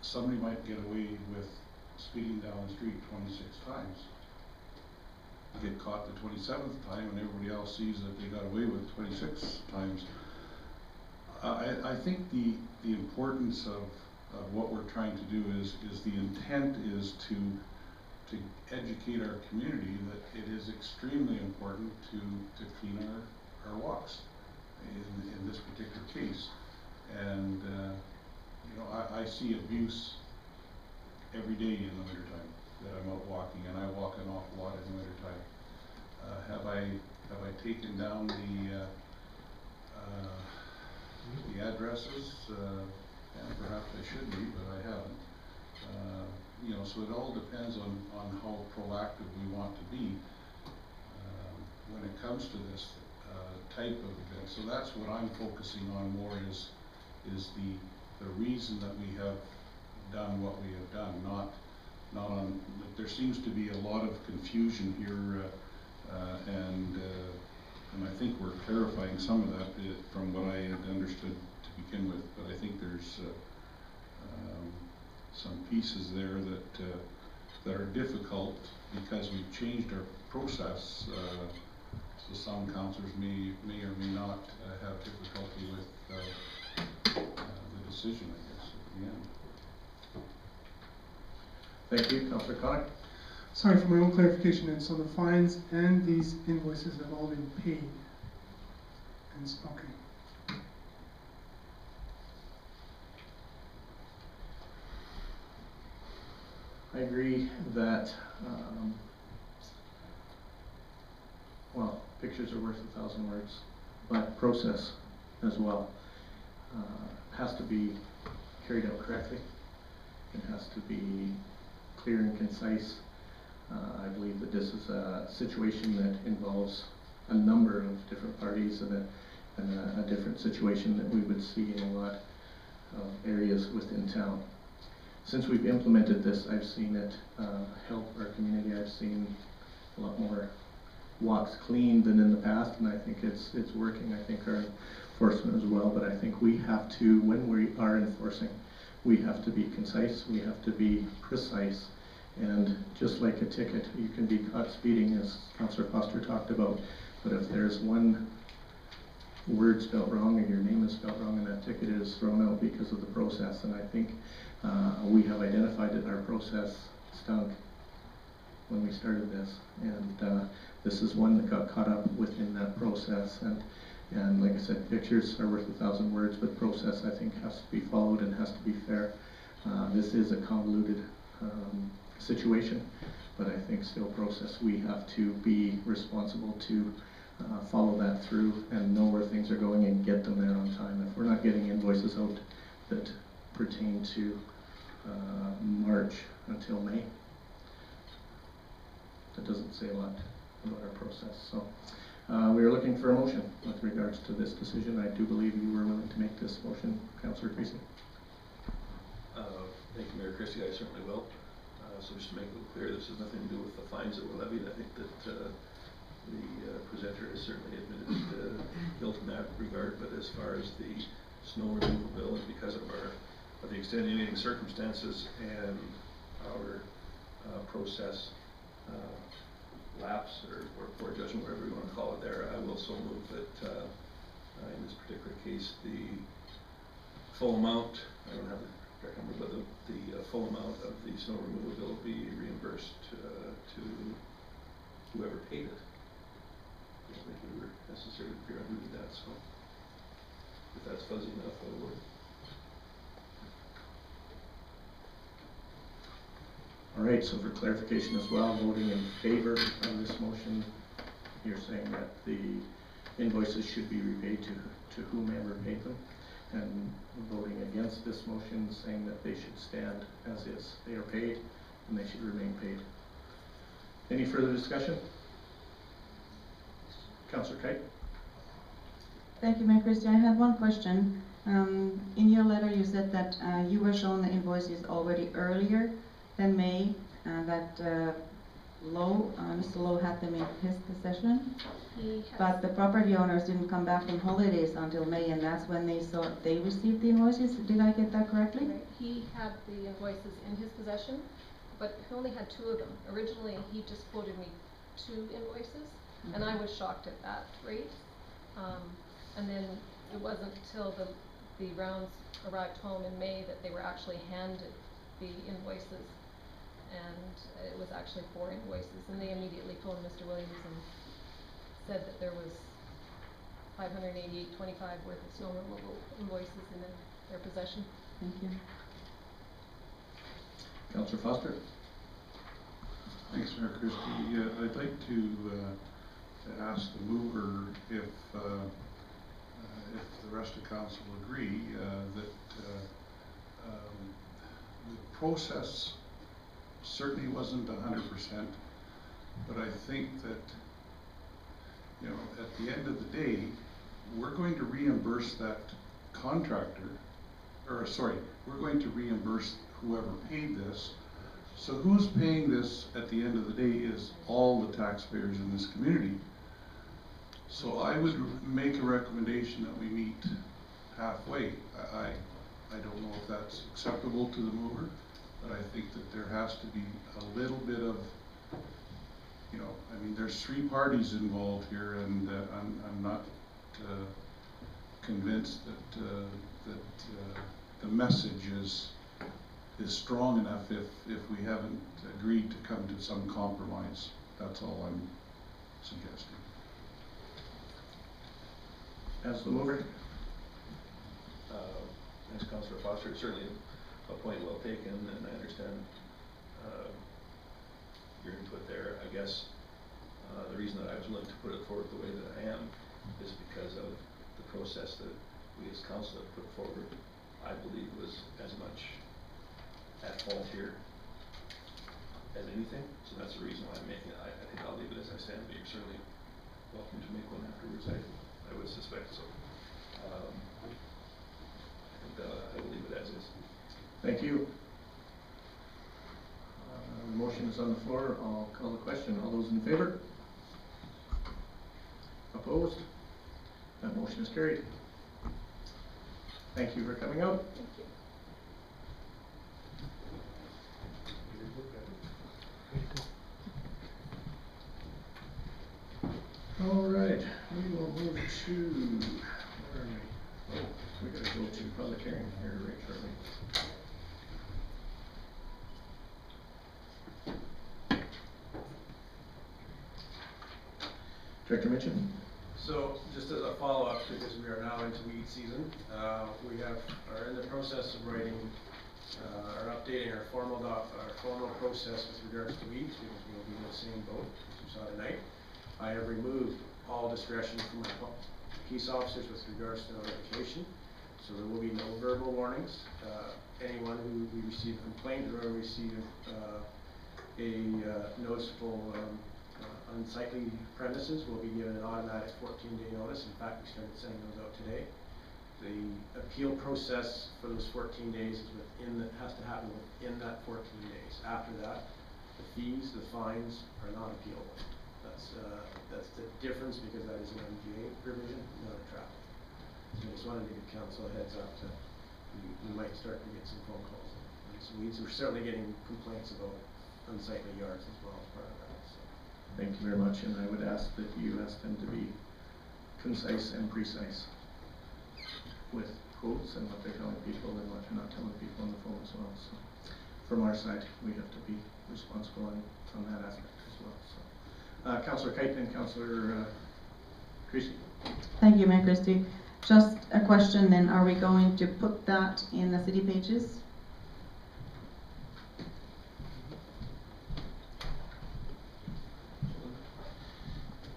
somebody might get away with speeding down the street 26 times. Get caught the 27th time, and everybody else sees that they got away with 26 times. I think the importance of what we're trying to do is the intent is to educate our community that it is extremely important to clean our walks in this particular case. And I see abuse every day in the wintertime.
that I'm out walking, and I walk an awful lot in the wintertime. Have I taken down the addresses? And perhaps I should be, but I haven't. You know, so it all depends on how proactive we want to be when it comes to this type of event. So that's what I'm focusing on more is the reason that we have done what we have done, not on, there seems to be a lot of confusion here, and I think we're clarifying some of that from what I had understood to begin with, but I think there's some pieces there that are difficult because we've changed our process. So some councillors may or may not have difficulty with the decision, I guess, at the end.
Thank you, Councillor Conick.
Sorry, for my own clarification, and so the fines and these invoices have all been paid? And okay.
I agree that, well, pictures are worth 1,000 words, but process as well has to be carried out correctly. It has to be clear and concise. I believe that this is a situation that involves a number of different parties and a different situation that we would see in a lot of areas within town. Since we've implemented this, I've seen it help our community. I've seen a lot more walks cleaned than in the past, and I think it's working. I think our enforcement as well, but I think we have to, when we are enforcing, we have to be concise, we have to be precise, and just like a ticket, you can be caught speeding, as Councillor Foster talked about, but if there's one word spelled wrong or your name is spelled wrong and that ticket is thrown out because of the process, and I think we have identified that our process stunk when we started this, and this is one that got caught up within that process, and like I said, pictures are worth 1,000 words, but process I think has to be followed and has to be fair. This is a convoluted situation, but I think still process, we have to be responsible to follow that through and know where things are going and get them there on time. If we're not getting invoices out that pertain to March until May, that doesn't say a lot about our process. So we are looking for a motion with regards to this decision. I do believe you were willing to make this motion, Councillor Creasy.
Thank you, Mayor Christie. I certainly will. So just to make it clear, this has nothing to do with the fines that were levied. I think that the presenter has certainly admitted guilt in that regard, but as far as the snow removal bill, and because of the extenuating circumstances and our process lapse or poor judgment, whatever you want to call it there, I will so move that in this particular case the full amount, I don't have the correct number, but the full amount of the snow removal bill be reimbursed to whoever paid it. I don't think we were necessarily clear on who did that, so if that's fuzzy enough, that'll work.
All right, so for clarification as well, voting in favor of this motion, you're saying that the invoices should be repaid to whomever paid them, and voting against this motion, saying that they should stand as is. They are paid, and they should remain paid. Any further discussion? Councillor Kite?
Thank you, Mayor Christie. I had one question. In your letter, you said that you were shown the invoices already earlier than May, that Mr. Lowe had them in his possession. But the property owners didn't come back from holidays until May, and that's when they received the invoices. Did I get that correctly?
Right. He had the invoices in his possession, but he only had 2 of them. Originally, he just quoted me 2 invoices, and I was shocked at that rate. And then it wasn't till the rounds arrived home in May that they were actually handed the invoices, and it was actually 4 invoices, and they immediately phoned Mr. Williams and said that there was $588.25 worth of snow removal invoices in their possession.
Thank you.
Councillor Foster?
Thanks, Mayor Christie. I'd like to ask the mover if the rest of council agree that the process certainly wasn't 100%, but I think that, you know, at the end of the day, we're going to reimburse that contractor, or sorry, we're going to reimburse whoever paid this. So who's paying this at the end of the day is all the taxpayers in this community. So I would make a recommendation that we meet halfway. I don't know if that's acceptable to the mover, but I think that there has to be a little bit of, you know, I mean, there's 3 parties involved here, and I'm not convinced that the message is strong enough if we haven't agreed to come to some compromise. That's all I'm suggesting.
As the mover.
Thanks, Councillor Foster. It's certainly a point well taken, and I understand your input there. I guess the reason that I was willing to put it forward the way that I am is because of the process that we as council have put forward. I believe was as much at fault here as anything, so that's the reason why I'm making it. I think I'll leave it as I stand, but you're certainly welcome to make one afterwards. I would suspect so. I will leave it as is.
Thank you. The motion is on the floor. I'll call the question. All those in favor? Opposed? That motion is carried. Thank you for coming out.
Thank you.
All right, we will move to, where are we? Oh, we gotta go to public hearing here right shortly. Director Mitchell?
So, just as a follow-up, because we are now into weed season, we are in the process of writing, or updating our formal process with regards to weeds, because we will be in the same boat as you saw tonight. I have removed all discretion from my peace officers with regards to notification, so there will be no verbal warnings. Anyone who we receive a complaint or receive a noticeable unsightly premises will be given an automatic 14-day notice. In fact, we started sending those out today. The appeal process for those 14 days is has to happen within that 14 days. After that, the fees, the fines are not appealable. That's the difference, because that is an MGA provision, not a traffic. So I just wanted to give council a heads up that we might start to get some phone calls. So we're certainly getting complaints about unsightly yards as well as part of that. So.
Thank you very much, and I would ask that you ask them to be concise and precise with quotes and what they're telling people and what they're not telling people on the phone as well. So from our side, we have to be responsible on that aspect as well. So. Councillor Kite and Councillor Creasy.
Thank you, Mayor Christie. Just a question then, are we going to put that in the city pages?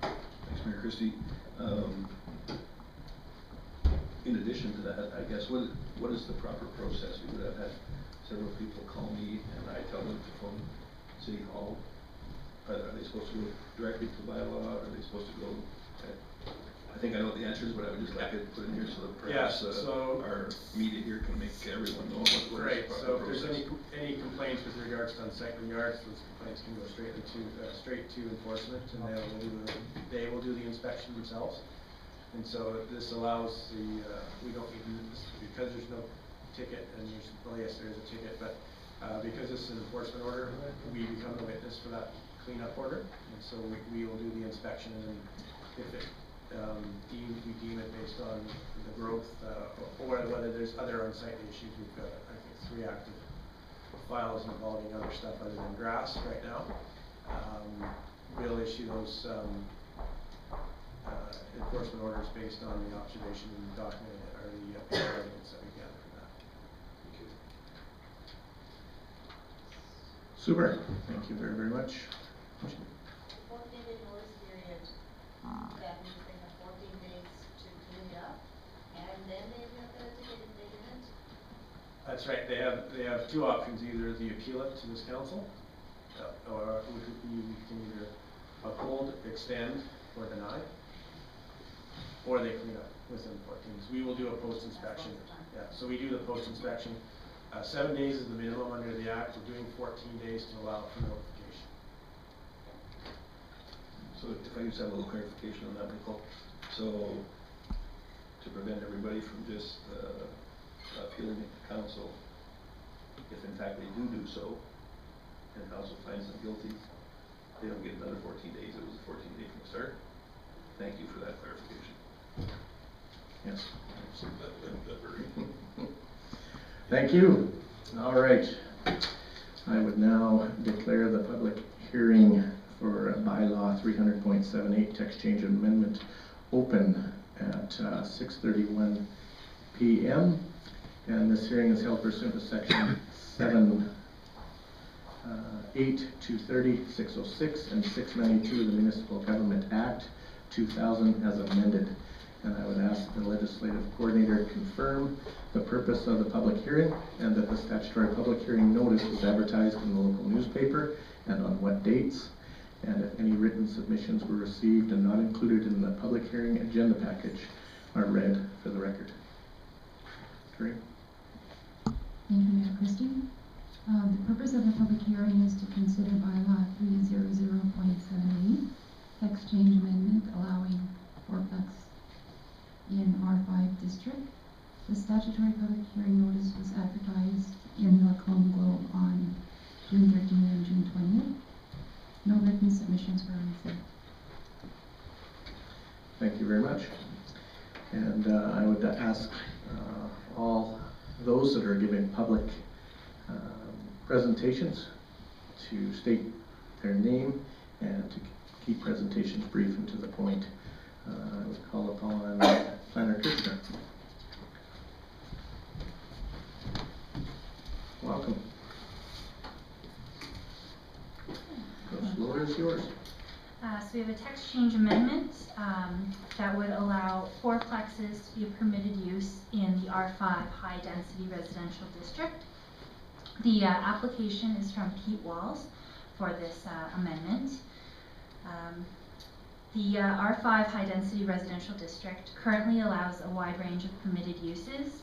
Thanks, Mayor Christie. In addition to that, I guess, what is the proper process? We would have had several people call me and I tell them to phone City Hall. Are they supposed to go directly to bylaw? Are they supposed to go? I think I know what the answer is, but I would just like it put in here so that perhaps our media here can make everyone know what
right.
is the
So if
process.
there's any complaints with regards to unsightly yards, those complaints can go straight to enforcement, and they will do the inspection themselves. And so this allows we don't need this because there's no ticket, and yes, there is a ticket, but because this is an enforcement order, we become the witness for that cleanup order, and so we will do the inspection, and if it we deem it based on the growth or whether there's other unsightly issues. We've got, I think, 3 active files involving other stuff other than grass right now. We'll issue those enforcement orders based on the observation and document or the evidence that we gather from that. Thank you.
Super. Thank you very, very much.
14-day notice period, that means they have 14 days to clean it up, and then they have to get it vacant.
That's right, they have two options, either they appeal it to this council, or we can either uphold, extend, or deny, or they clean up within 14 days. We will do a post-inspection. Yeah, so we do the post-inspection. 7 days is the minimum under the act. We're doing 14 days to allow for notification.
So if I just have a little clarification on that, Nicole. So to prevent everybody from just appealing it to council, if in fact they do so, and council finds them guilty, they don't get another 14 days. It was a 14 day from the start. Thank you for that clarification.
Yes.
That very
Thank you. All right. I would now declare the public hearing for bylaw 300.78 text change amendment open at 6:31 p.m. And this hearing is held pursuant to section 8, 230, 606, and 692 of the Municipal Government Act 2000 as amended. And I would ask the legislative coordinator confirm the purpose of the public hearing and that the statutory public hearing notice was advertised in the local newspaper and on what dates, and if any written submissions were received and not included in the public hearing agenda package are read for the record. Carrie?
Thank you, Mayor Christie. The purpose of the public hearing is to consider bylaw 300.78 text change amendment allowing fourplex in R5 district. The statutory public hearing notice was advertised in the Lacombe Globe on June 13th and June 20th. No written submissions were received.
Thank you very much. And I would ask all those that are giving public presentations to state their name and to keep presentations brief and to the point. I would call upon Planner Kirchner. Welcome. The floor is yours.
So we have a text change amendment that would allow fourplexes to be a permitted use in the R5 high density residential district. The application is from Pete Walls for this amendment. The R5 high density residential district currently allows a wide range of permitted uses.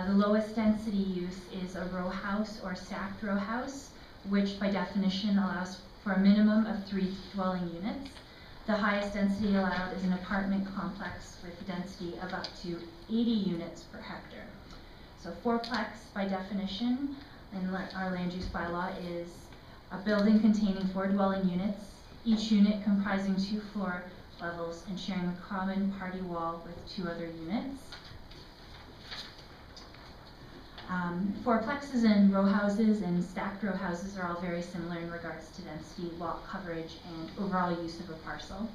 The lowest density use is a row house or stacked row house, which by definition allows for a minimum of 3 dwelling units. The highest density allowed is an apartment complex with a density of up to 80 units per hectare. So fourplex by definition in our land use bylaw is a building containing 4 dwelling units, each unit comprising 2 floor levels and sharing a common party wall with 2 other units. Fourplexes and row houses and stacked row houses are all very similar in regards to density, lot coverage, and overall use of a parcel.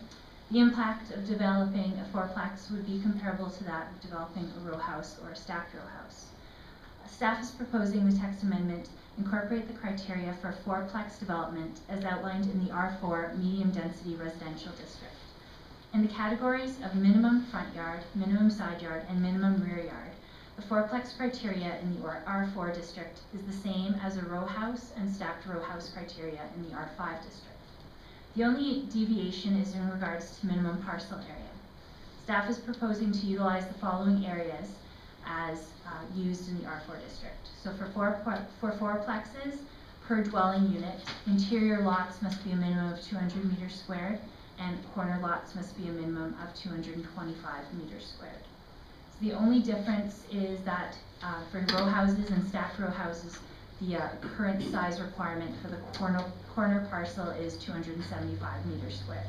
The impact of developing a fourplex would be comparable to that of developing a row house or a stacked row house. Staff is proposing the text amendment incorporate the criteria for fourplex development as outlined in the R4 medium density residential district. In the categories of minimum front yard, minimum side yard, and minimum rear yard, the fourplex criteria in the R4 district is the same as a row house and stacked row house criteria in the R5 district. The only deviation is in regards to minimum parcel area. Staff is proposing to utilize the following areas as used in the R4 district. So for fourplexes per dwelling unit, interior lots must be a minimum of 200 meters squared and corner lots must be a minimum of 225 meters squared. The only difference is that for row houses and stacked row houses, the current size requirement for the corner parcel is 275 meters squared.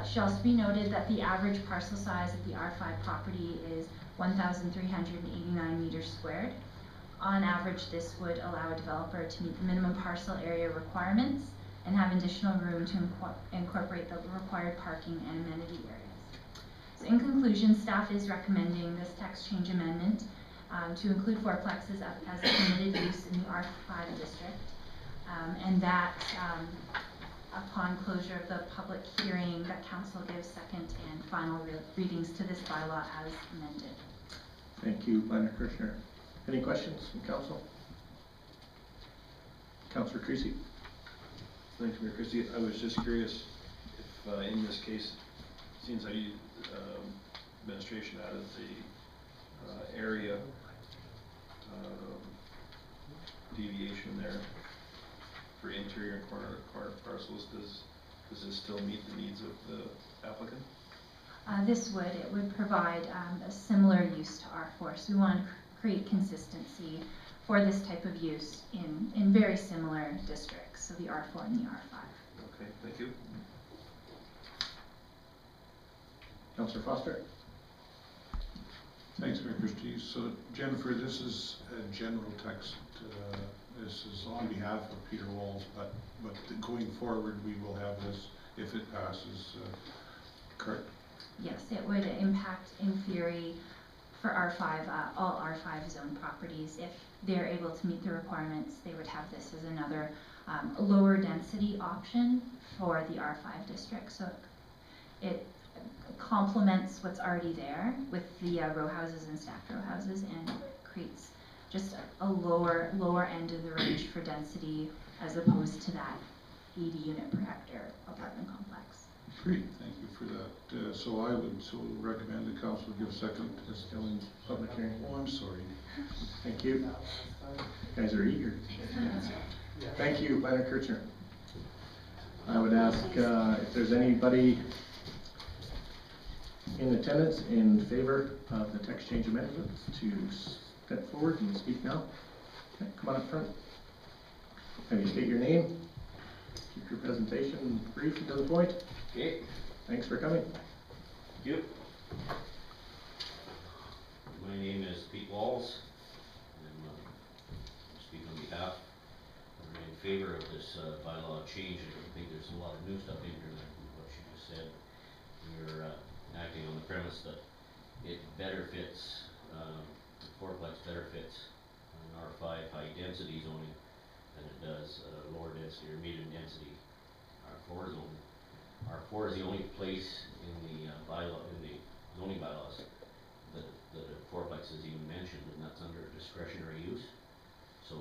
It should also be noted that the average parcel size of the R5 property is 1,389 meters squared. On average, this would allow a developer to meet the minimum parcel area requirements and have additional room to incorporate the required parking and amenity areas. So in conclusion, staff is recommending this text change amendment to include fourplexes as a permitted use in the R5 district, and that upon closure of the public hearing, that council gives second and final readings to this bylaw as amended.
Thank you, Planner Kirchner. Any questions from council? Councillor Creasy?
Thanks, Mayor Christie. I was just curious if, in this case, seems like you, administration added the area deviation there for interior and corner parcels. Does this still meet the needs of the applicant?
It would provide a similar use to R4. So we want to create consistency for this type of use in very similar districts, so the R4 and the R5.
Okay, thank you.
Councillor Foster?
Thanks, Mayor Christie. So Jennifer, this is a general text. This is on behalf of Peter Walls, but going forward, we will have this if it passes, correct?
Yes, it would impact in theory for R5, all R5 zone properties. If they're able to meet the requirements, they would have this as another lower density option for the R5 district. So it complements what's already there with the row houses and stacked row houses, and creates just a lower end of the range for density as opposed to that 80 unit per hectare apartment complex.
Great, thank you for that. So I would recommend the council give a second.
We're still in public hearing.
Oh, I'm sorry.
Thank you. You guys are eager. Thank you, Planner Kirchner. I would ask if there's anybody in attendance in favor of the text change amendments to step forward and speak now. Okay, come on up front. Can you state your name? Keep your presentation brief and to the point.
Okay.
Thanks for coming.
Thank you. My name is Pete Walls. I'm speaking on behalf. I'm in favor of this bylaw change. I think there's a lot of new stuff in here, like what she just said. We're acting on the premise that it better fits, the fourplex better fits an R5 high density zoning than it does lower density or medium density R4 zoning. R4 is the only place in the zoning bylaws that a fourplex is even mentioned, and that's under discretionary use. So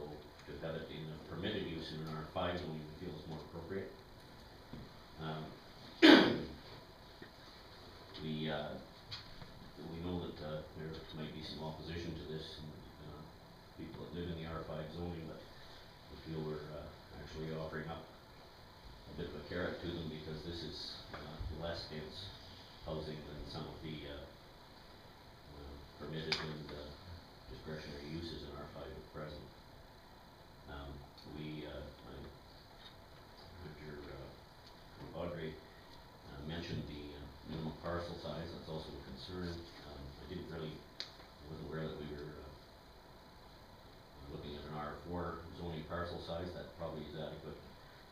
to have it in a permitted use in an R5 zoning we feel is more appropriate. We know that there might be some opposition to this, and people that live in the R5 zoning, but we feel we're actually offering up a bit of a carrot to them, because this is less dense housing than some of the permitted and discretionary uses in R5 at present. Audrey mentioned the minimum parcel size. That's also a concern. I wasn't aware that we were looking at an R4 zoning parcel size. That probably is adequate.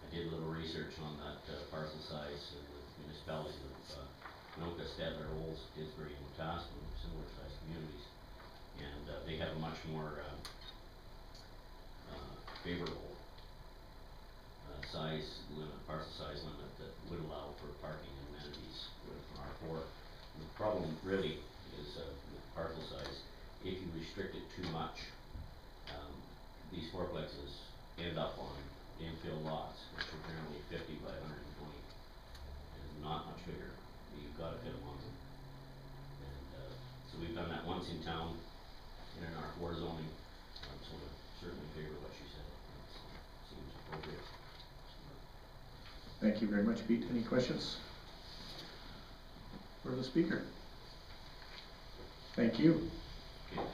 I did a little research on that parcel size with municipalities of Anoka, Stadler, Olds, Didsbury, and Wetaskiwin, similar sized communities, and they have a much more favorable parcel size limit that would allow for parking and amenities with R4. And the problem really is with parcel size, if you restrict it too much, these fourplexes end up on infill lots, which are generally 50 by 120, and not much bigger. You've got to fit them on them. And so we've done that once in town in an R4 zoning, so I certainly favor what she said. It seems appropriate.
Thank you very much, Pete. Any questions for the speaker? Thank you.
Okay.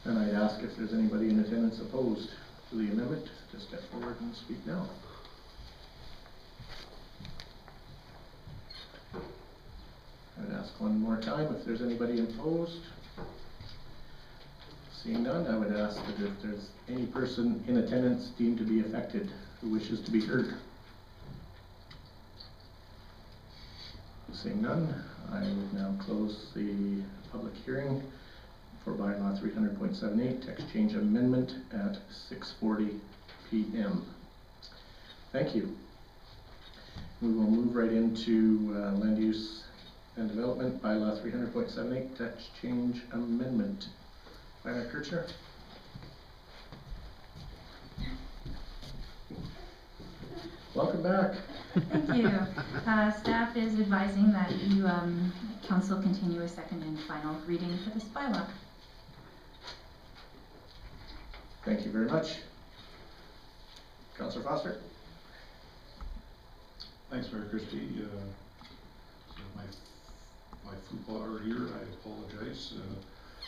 And I'd ask if there's anybody in attendance opposed to the amendment to step forward and speak now. I'd ask one more time if there's anybody opposed. Seeing none, I would ask that if there's any person in attendance deemed to be affected who wishes to be heard. Seeing none, I would now close the public hearing for bylaw 300.78 text change amendment at 6:40 p.m. Thank you. we will move right into land use and development bylaw 300.78 text change amendment. Finance Kirchner. Welcome back.
Thank you. Staff is advising that you, council continue a second and final reading for this bylaw.
Thank you very much. Councillor Foster.
Thanks, Mayor Christie. So my footballer here, I apologize.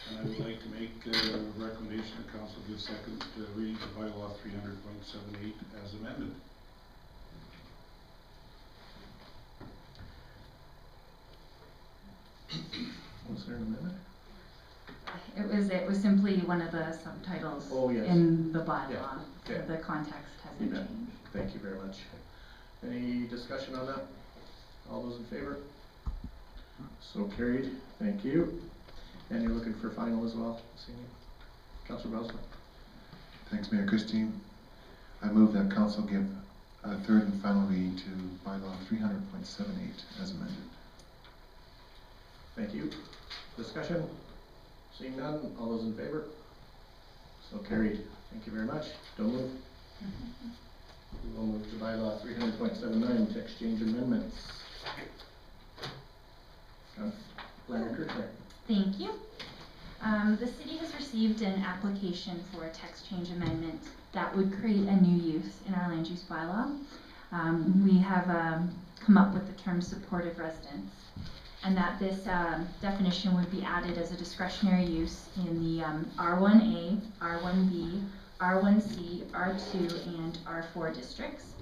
And I would like to make a recommendation that council give second reading for bylaw 300.78 as amended.
Was there an amendment?
It was simply one of the subtitles in the bylaw.
Yeah.
So
Okay.
the context hasn't
Yeah.
changed.
Thank you very much. Any discussion on that? All those in favor? So carried. Thank you. And you're looking for final as well, Senior? Councillor Boswell.
Thanks, Mayor Christine. I move that council give a third and final reading to bylaw 300.78 as amended.
Thank you. Discussion? Seeing none, all those in favor? So carried. Thank you very much. Don't move. We will move to bylaw 300.79 text change amendments. Leonard Kirchner.
Thank you. The city has received an application for a text change amendment that would create a new use in our land use bylaw. We have come up with the term supportive residence, and that this definition would be added as a discretionary use in the R1A, R1B, R1C, R2, and R4 districts.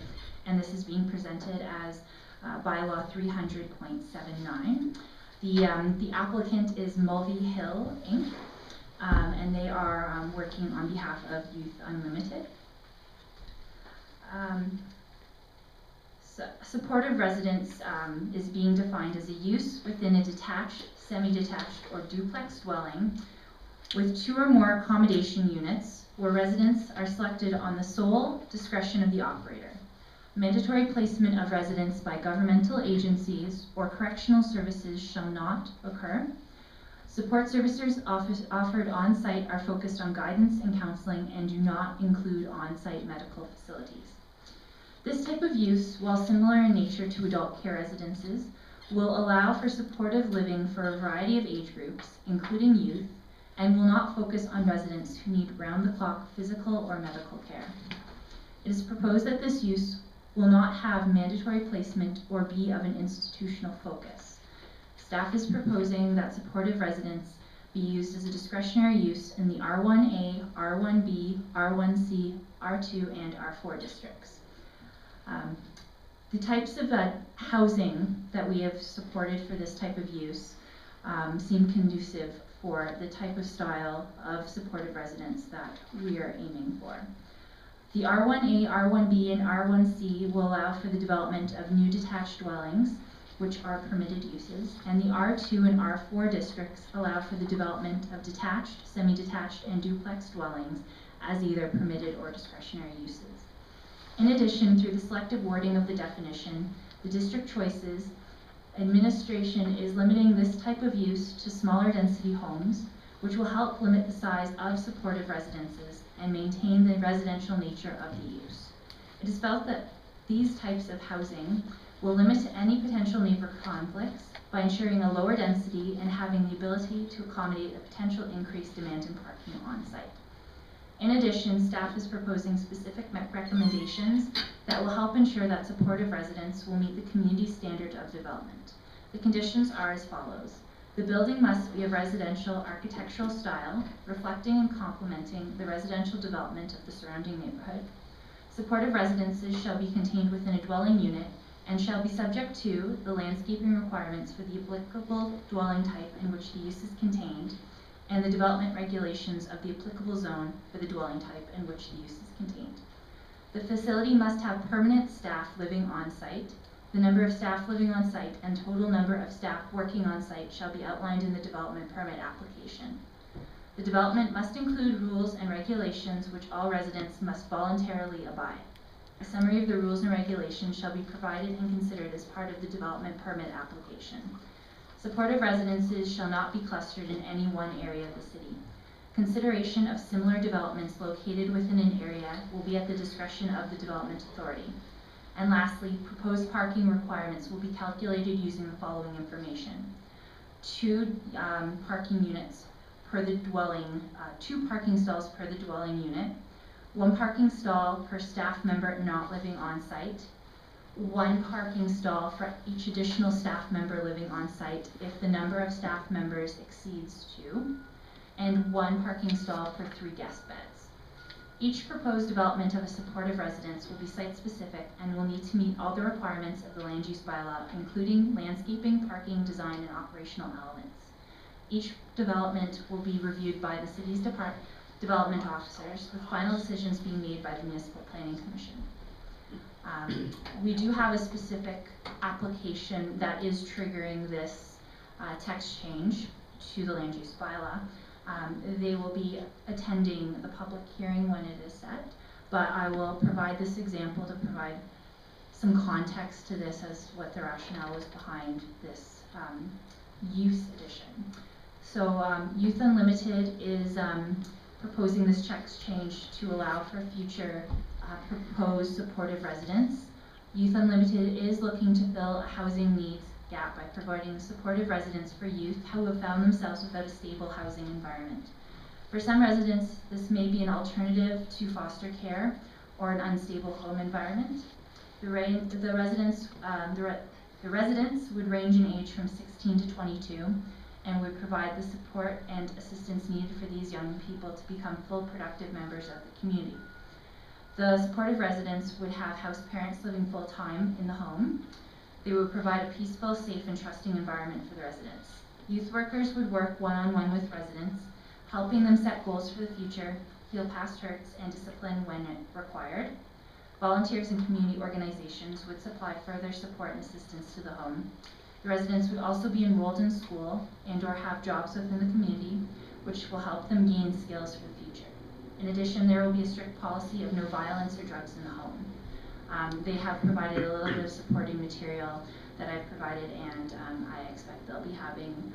And this is being presented as bylaw 300.79. The applicant is Mulvey-Hill Inc., and they are working on behalf of Youth Unlimited. Supportive residence is being defined as a use within a detached, semi-detached, or duplex dwelling with 2 or more accommodation units where residents are selected on the sole discretion of the operator. Mandatory placement of residents by governmental agencies or correctional services shall not occur. Support services offered on-site are focused on guidance and counseling and do not include on-site medical facilities. This type of use, while similar in nature to adult care residences, will allow for supportive living for a variety of age groups, including youth, and will not focus on residents who need round-the-clock physical or medical care. It is proposed that this use will not have mandatory placement or be of an institutional focus. Staff is proposing that supportive residence be used as a discretionary use in the R1A, R1B, R1C, R2, and R4 districts. The types of housing that we have supported for this type of use seem conducive for the type of style of supportive residence that we are aiming for. The R1A, R1B, and R1C will allow for the development of new detached dwellings, which are permitted uses, and the R2 and R4 districts allow for the development of detached, semi-detached, and duplex dwellings as either permitted or discretionary uses. In addition, through the selective wording of the definition, the district choices, administration is limiting this type of use to smaller density homes, which will help limit the size of supportive residences and maintain the residential nature of the use. It is felt that these types of housing will limit any potential neighbor conflicts by ensuring a lower density and having the ability to accommodate a potential increased demand in parking on site. In addition, staff is proposing specific recommendations that will help ensure that supportive residents will meet the community standard of development. The conditions are as follows. The building must be of residential architectural style, reflecting and complementing the residential development of the surrounding neighborhood. Supportive residences shall be contained within a dwelling unit and shall be subject to the landscaping requirements for the applicable dwelling type in which the use is contained and the development regulations of the applicable zone for the dwelling type in which the use is contained. The facility must have permanent staff living on site. The number of staff living on site and total number of staff working on site shall be outlined in the development permit application. The development must include rules and regulations which all residents must voluntarily abide. A summary of the rules and regulations shall be provided and considered as part of the development permit application. Supportive residences shall not be clustered in any one area of the city. Consideration of similar developments located within an area will be at the discretion of the development authority. And lastly, proposed parking requirements will be calculated using the following information. 2 parking units per the dwelling, 2 parking stalls per the dwelling unit, 1 parking stall per staff member not living on site, 1 parking stall for each additional staff member living on site if the number of staff members exceeds 2, and 1 parking stall for 3 guest beds. Each proposed development of a supportive residence will be site-specific and will need to meet all the requirements of the land use bylaw, including landscaping, parking, design, and operational elements. Each development will be reviewed by the city's development officers, with final decisions being made by the Municipal Planning Commission. We do have a specific application that is triggering this text change to the land use bylaw. They will be attending the public hearing when it is set, but I will provide this example to provide some context to this as what the rationale was behind this use addition. So Youth Unlimited is proposing this text change to allow for future proposed supportive residents. Youth Unlimited is looking to fill a housing needs gap by providing supportive residence for youth who have found themselves without a stable housing environment. For some residents, this may be an alternative to foster care or an unstable home environment. The residents would range in age from 16 to 22 and would provide the support and assistance needed for these young people to become full productive members of the community. The supportive residents would have house parents living full-time in the home. They would provide a peaceful, safe, and trusting environment for the residents. Youth workers would work one-on-one with residents, helping them set goals for the future, heal past hurts, and discipline when required. Volunteers and community organizations would supply further support and assistance to the home. The residents would also be enrolled in school and/or have jobs within the community, which will help them gain skills for the future. In addition, there will be a strict policy of no violence or drugs in the home. They have provided a little bit of supporting material that I've provided, and I expect they'll be having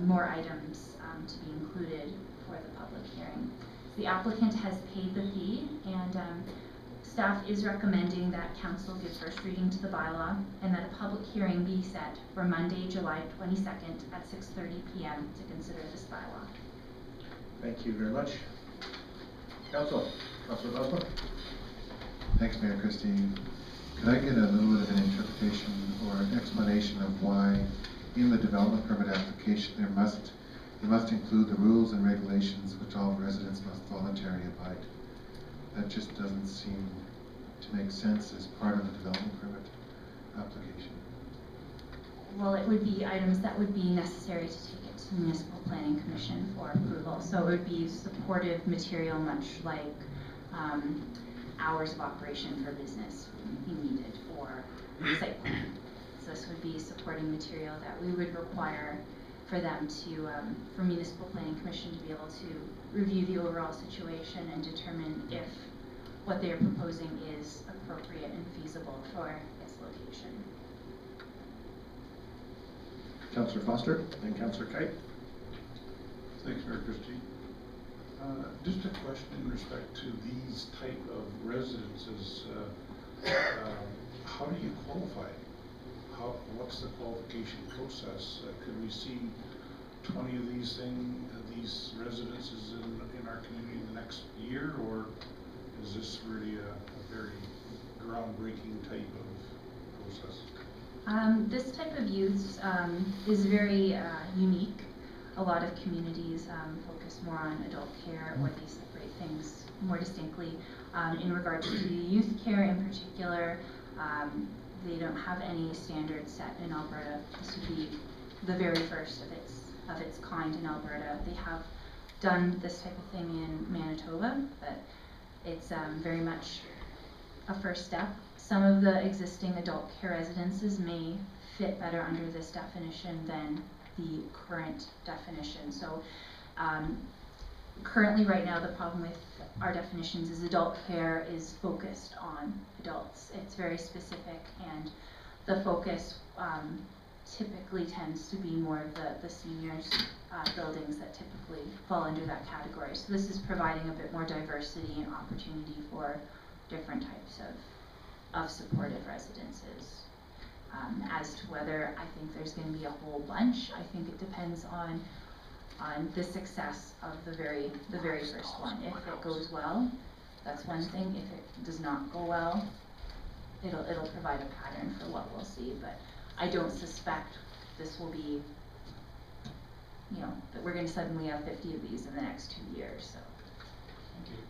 more items to be included for the public hearing. The applicant has paid the fee, and staff is recommending that council give first reading to the bylaw and that a public hearing be set for Monday, July 22nd at 6:30 p.m. to consider this bylaw.
Thank you very much. Councilor Bosma.
Thanks, Mayor Christie. Could I get a little bit of an interpretation or an explanation of why in the development permit application you must include the rules and regulations which all residents must voluntarily abide? That just doesn't seem to make sense as part of the development permit application.
Well, it would be items that would be necessary to take it to the Municipal Planning Commission for approval. So it would be supportive material, much like hours of operation for business would be needed for site plan. So this would be supporting material that we would require for them to, for Municipal Planning Commission to be able to review the overall situation and determine if what they are proposing is appropriate and feasible for its location.
Councillor Foster and Councillor Kite.
Thanks, Mayor Christie. Just a question in respect to these type of residences. How do you qualify? What's the qualification process? Could we see 20 of these residences in our community in the next year, or is this really a very groundbreaking type of process?
This type of use is very unique. A lot of communities focus more on adult care, or they separate things more distinctly. In regards to youth care in particular, they don't have any standards set in Alberta. This would be the very first of its kind in Alberta. They have done this type of thing in Manitoba, but it's very much a first step. Some of the existing adult care residences may fit better under this definition than the current definition. So currently right now the problem with our definitions is adult care is focused on adults. It's very specific, and the focus typically tends to be more of the seniors buildings that typically fall under that category. So this is providing a bit more diversity and opportunity for different types of supportive residences. As to whether I think there's going to be a whole bunch, I think it depends on the success of the very first one. If it goes well, that's one thing. If it does not go well, it'll provide a pattern for what we'll see. But I don't suspect this will be, you know, that we're going to suddenly have 50 of these in the next 2 years. So.
Thank you.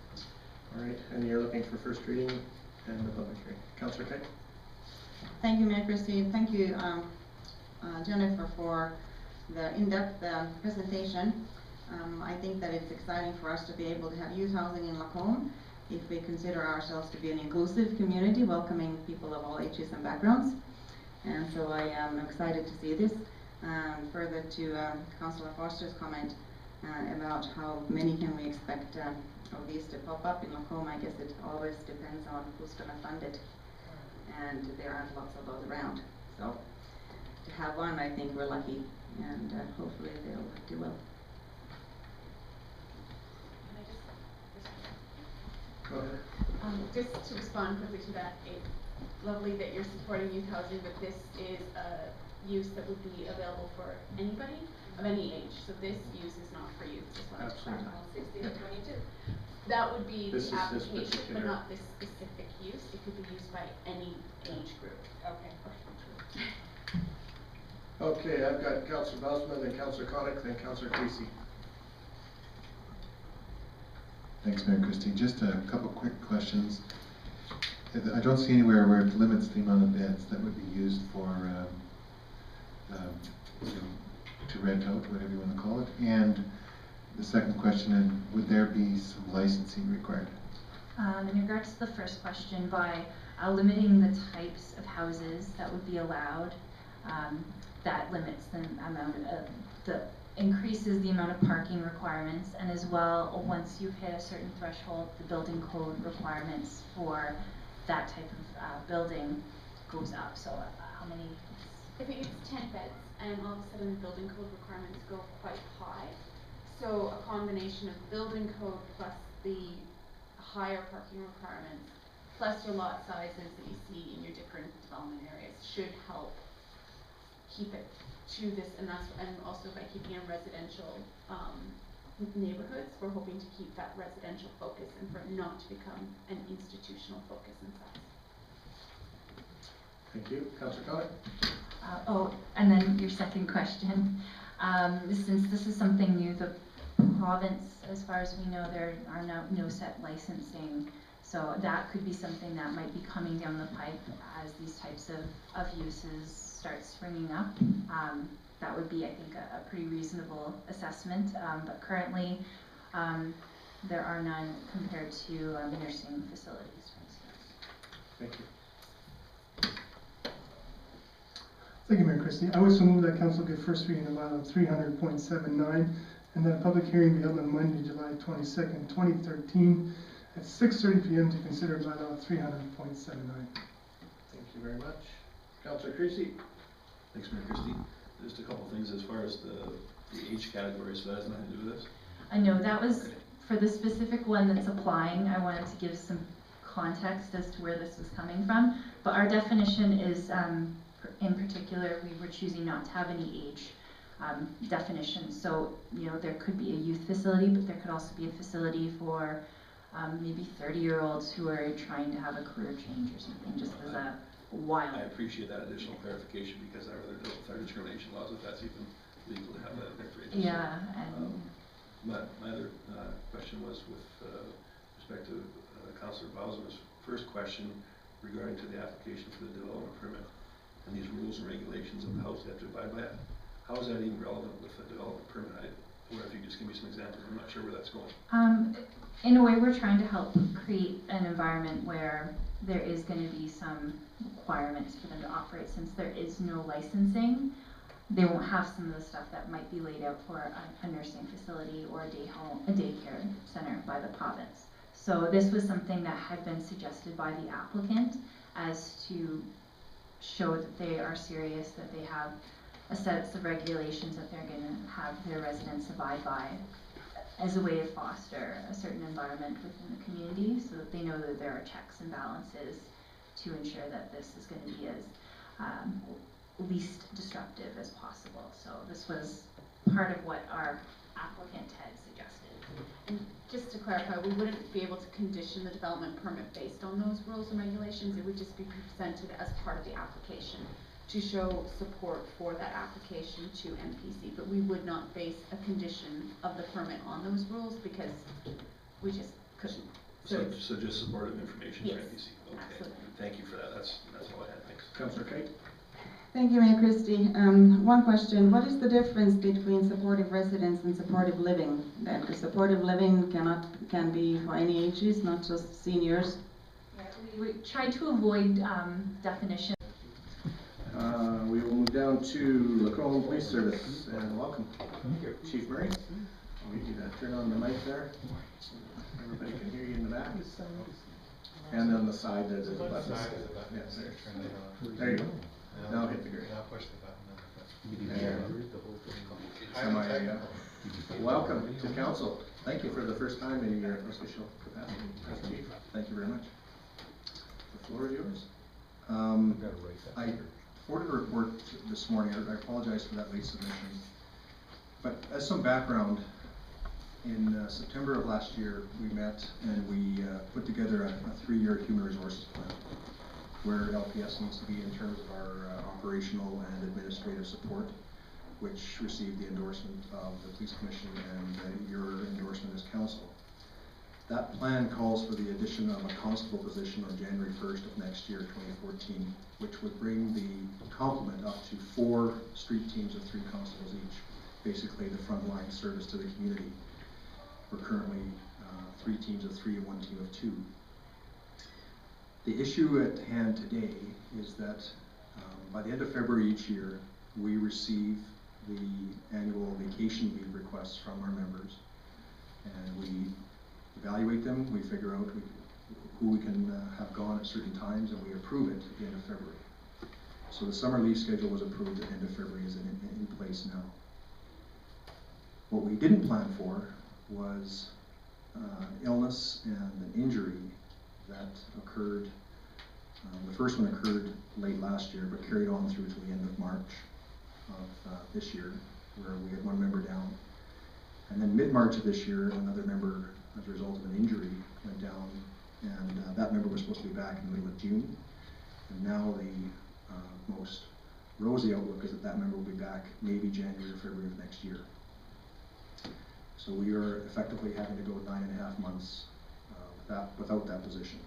All right, and you're looking for first reading and the public hearing. Councillor Kite.
Thank you, Mayor Christie. Thank you, Jennifer, for the in-depth presentation. I think that it's exciting for us to be able to have youth housing in Lacombe if we consider ourselves to be an inclusive community, welcoming people of all ages and backgrounds. And so I am excited to see this. Further to Councillor Foster's comment about how many can we expect of these to pop up in Lacombe, I guess it always depends on who's going to fund it. And there aren't lots of those around. So to have one, I think we're lucky, and hopefully they'll do well.
Go ahead.
Just to respond quickly to that, it's lovely that you're supporting youth housing, but this is a use that would be available for anybody of any age. So this use is not for youth. Just wanted to clarify. 16 to 22. That would be
This
the
is this
application, but
particular-
not this specific use. It could be used by any age group.
Okay.
Okay, I've got Councillor Bosman, then Councillor Connick, then Councillor Creasy.
Thanks, Mayor Christie. Just a couple quick questions. I don't see anywhere where it limits the amount of beds that would be used for, you know, to rent out, whatever you want to call it. And the second question, would there be some licensing required?
In regards to the first question, by limiting the types of houses that would be allowed, that limits the amount of, increases the amount of parking requirements, and as well, once you hit a certain threshold, the building code requirements for that type of building goes up. So how many?
I think it's 10 beds, and all of a sudden the building code requirements go quite high. So a combination of building code plus the higher parking requirements, plus your lot sizes that you see in your different development areas should help keep it to this, and also by keeping in residential neighborhoods, we're hoping to keep that residential focus and for it not to become an institutional focus in size.
Thank you. Councillor Connick.
Oh, and then your second question. Since this is something new, the province, as far as we know, there are no set licensing. So that could be something that might be coming down the pipe as these types of uses start springing up. That would be, I think, a pretty reasonable assessment. But currently, there are none compared to nursing facilities, for instance.
Thank you.
Thank you, Mayor Christie. I would so move that council give first reading of bylaw 300.79 and that a public hearing be held on Monday, July 22nd, 2013 at 6:30 p.m. to consider bylaw 300.79.
Thank you very much. Councillor Creasy.
Thanks, Mayor Christie. Just a couple things as far as the age categories, so that has nothing to do with this?
No, that was for the specific one that's applying. I wanted to give some context as to where this was coming from. But our definition is, in particular, we were choosing not to have any age definition. So, you know, there could be a youth facility, but there could also be a facility for maybe 30-year-olds who are trying to have a career change or something, just as a wild.
I appreciate that additional clarification because I rather deal with our discrimination laws if that's even legal to have that information.
Yeah, and
my other question was with respect to Councillor Bowsman's first question regarding to the application for the development permit and these rules and regulations of the house they have to abide by. How is that even relevant with the development permit? I wonder if you could just give me some examples. I'm not sure where that's going.
In a way, we're trying to help create an environment where there is going to be some requirements for them to operate. Since there is no licensing, they won't have some of the stuff that might be laid out for a nursing facility or a day home, a daycare center by the province. So this was something that had been suggested by the applicant as to show that they are serious, that they have a set of regulations that they're going to have their residents abide by as a way to foster a certain environment within the community, so that they know that there are checks and balances to ensure that this is going to be as least disruptive as possible. So this was part of what our applicant had suggested.
And just to clarify, we wouldn't be able to condition the development permit based on those rules and regulations. It would just be presented as part of the application to show support for that application to MPC, but we would not base a condition of the permit on those rules because we just couldn't.
So just supportive information for
Yes,
MPC. Okay.
absolutely.
Thank you for that. That's all I had. Thanks.
Councillor Kite?
Thank you, Mayor Christie. One question, what is the difference between supportive residence and supportive living then? Because supportive living can be for any ages, not just seniors.
Yeah, we tried to avoid definition.
We will move down to Lacombe Police Service, and welcome. Chief Murray. I'll get you to turn on the mic there. Everybody can hear you in the back. And on the side there's a button. Yes, there you go. Now hit the green.
Now push the button.
There. Welcome to council. Thank you for the first time in your official capacity. Thank you very much. The floor is yours. I forwarded a report this morning. I apologize for that late submission. But as some background, in September of last year, we met and we put together a 3-year human resources plan where LPS needs to be in terms of our operational and administrative support, which received the endorsement of the Police Commission and your endorsement as council. That plan calls for the addition of a constable position on January 1st of next year, 2014, which would bring the complement up to 4 street teams of 3 constables each, basically the frontline service to the community. We're currently 3 teams of 3 and 1 team of 2. The issue at hand today is that by the end of February each year, we receive the annual vacation leave requests from our members, and we evaluate them, we figure out who we can have gone at certain times, and we approve it at the end of February. So the summer leave schedule was approved at the end of February, is in place now. What we didn't plan for was illness and an injury that occurred. The first one occurred late last year, but carried on through to the end of March of this year, where we had 1 member down. And then mid-March of this year, another member, as a result of an injury, went down, and that member was supposed to be back in the middle of June. And now the most rosy outlook is that that member will be back maybe January or February of next year. So we are effectively having to go 9.5 months without that position.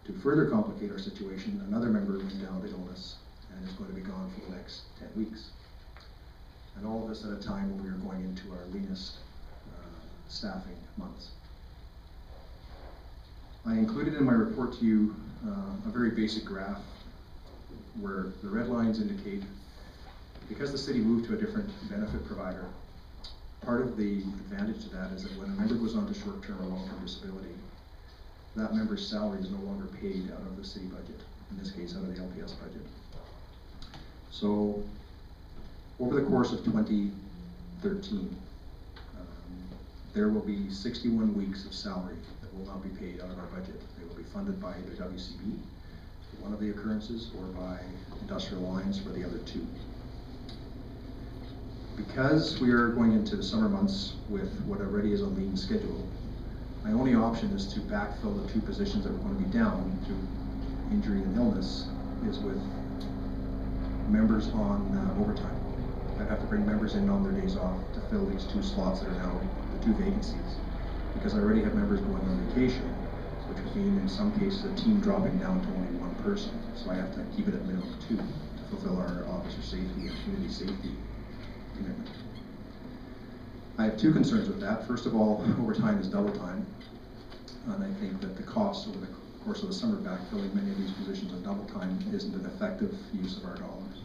To further complicate our situation, another member went down with illness and is going to be gone for the next 10 weeks. And all of this at a time when we are going into our leanest staffing months. I included in my report to you a very basic graph where the red lines indicate, because the city moved to a different benefit provider, part of the advantage to that is that when a member goes on to short-term or long-term disability, that member's salary is no longer paid out of the city budget, in this case out of the LPS budget. So over the course of 2013, there will be 61 weeks of salary that will not be paid out of our budget. They will be funded by either WCB for one of the occurrences or by Industrial Alliance for the other 2. Because we are going into the summer months with what already is a lean schedule, my only option is to backfill the 2 positions that are going to be down through injury and illness is with members on overtime. I'd have to bring members in on their days off to fill these 2 slots that are now the 2 vacancies. Because I already have members going on vacation, which would mean in some cases a team dropping down to only 1 person. So I have to keep it at minimum 2 to fulfill our officer safety and community safety commitment. I have 2 concerns with that. First of all, overtime is double time. And I think that the cost over the course of the summer backfilling many of these positions on double time isn't an effective use of our dollars.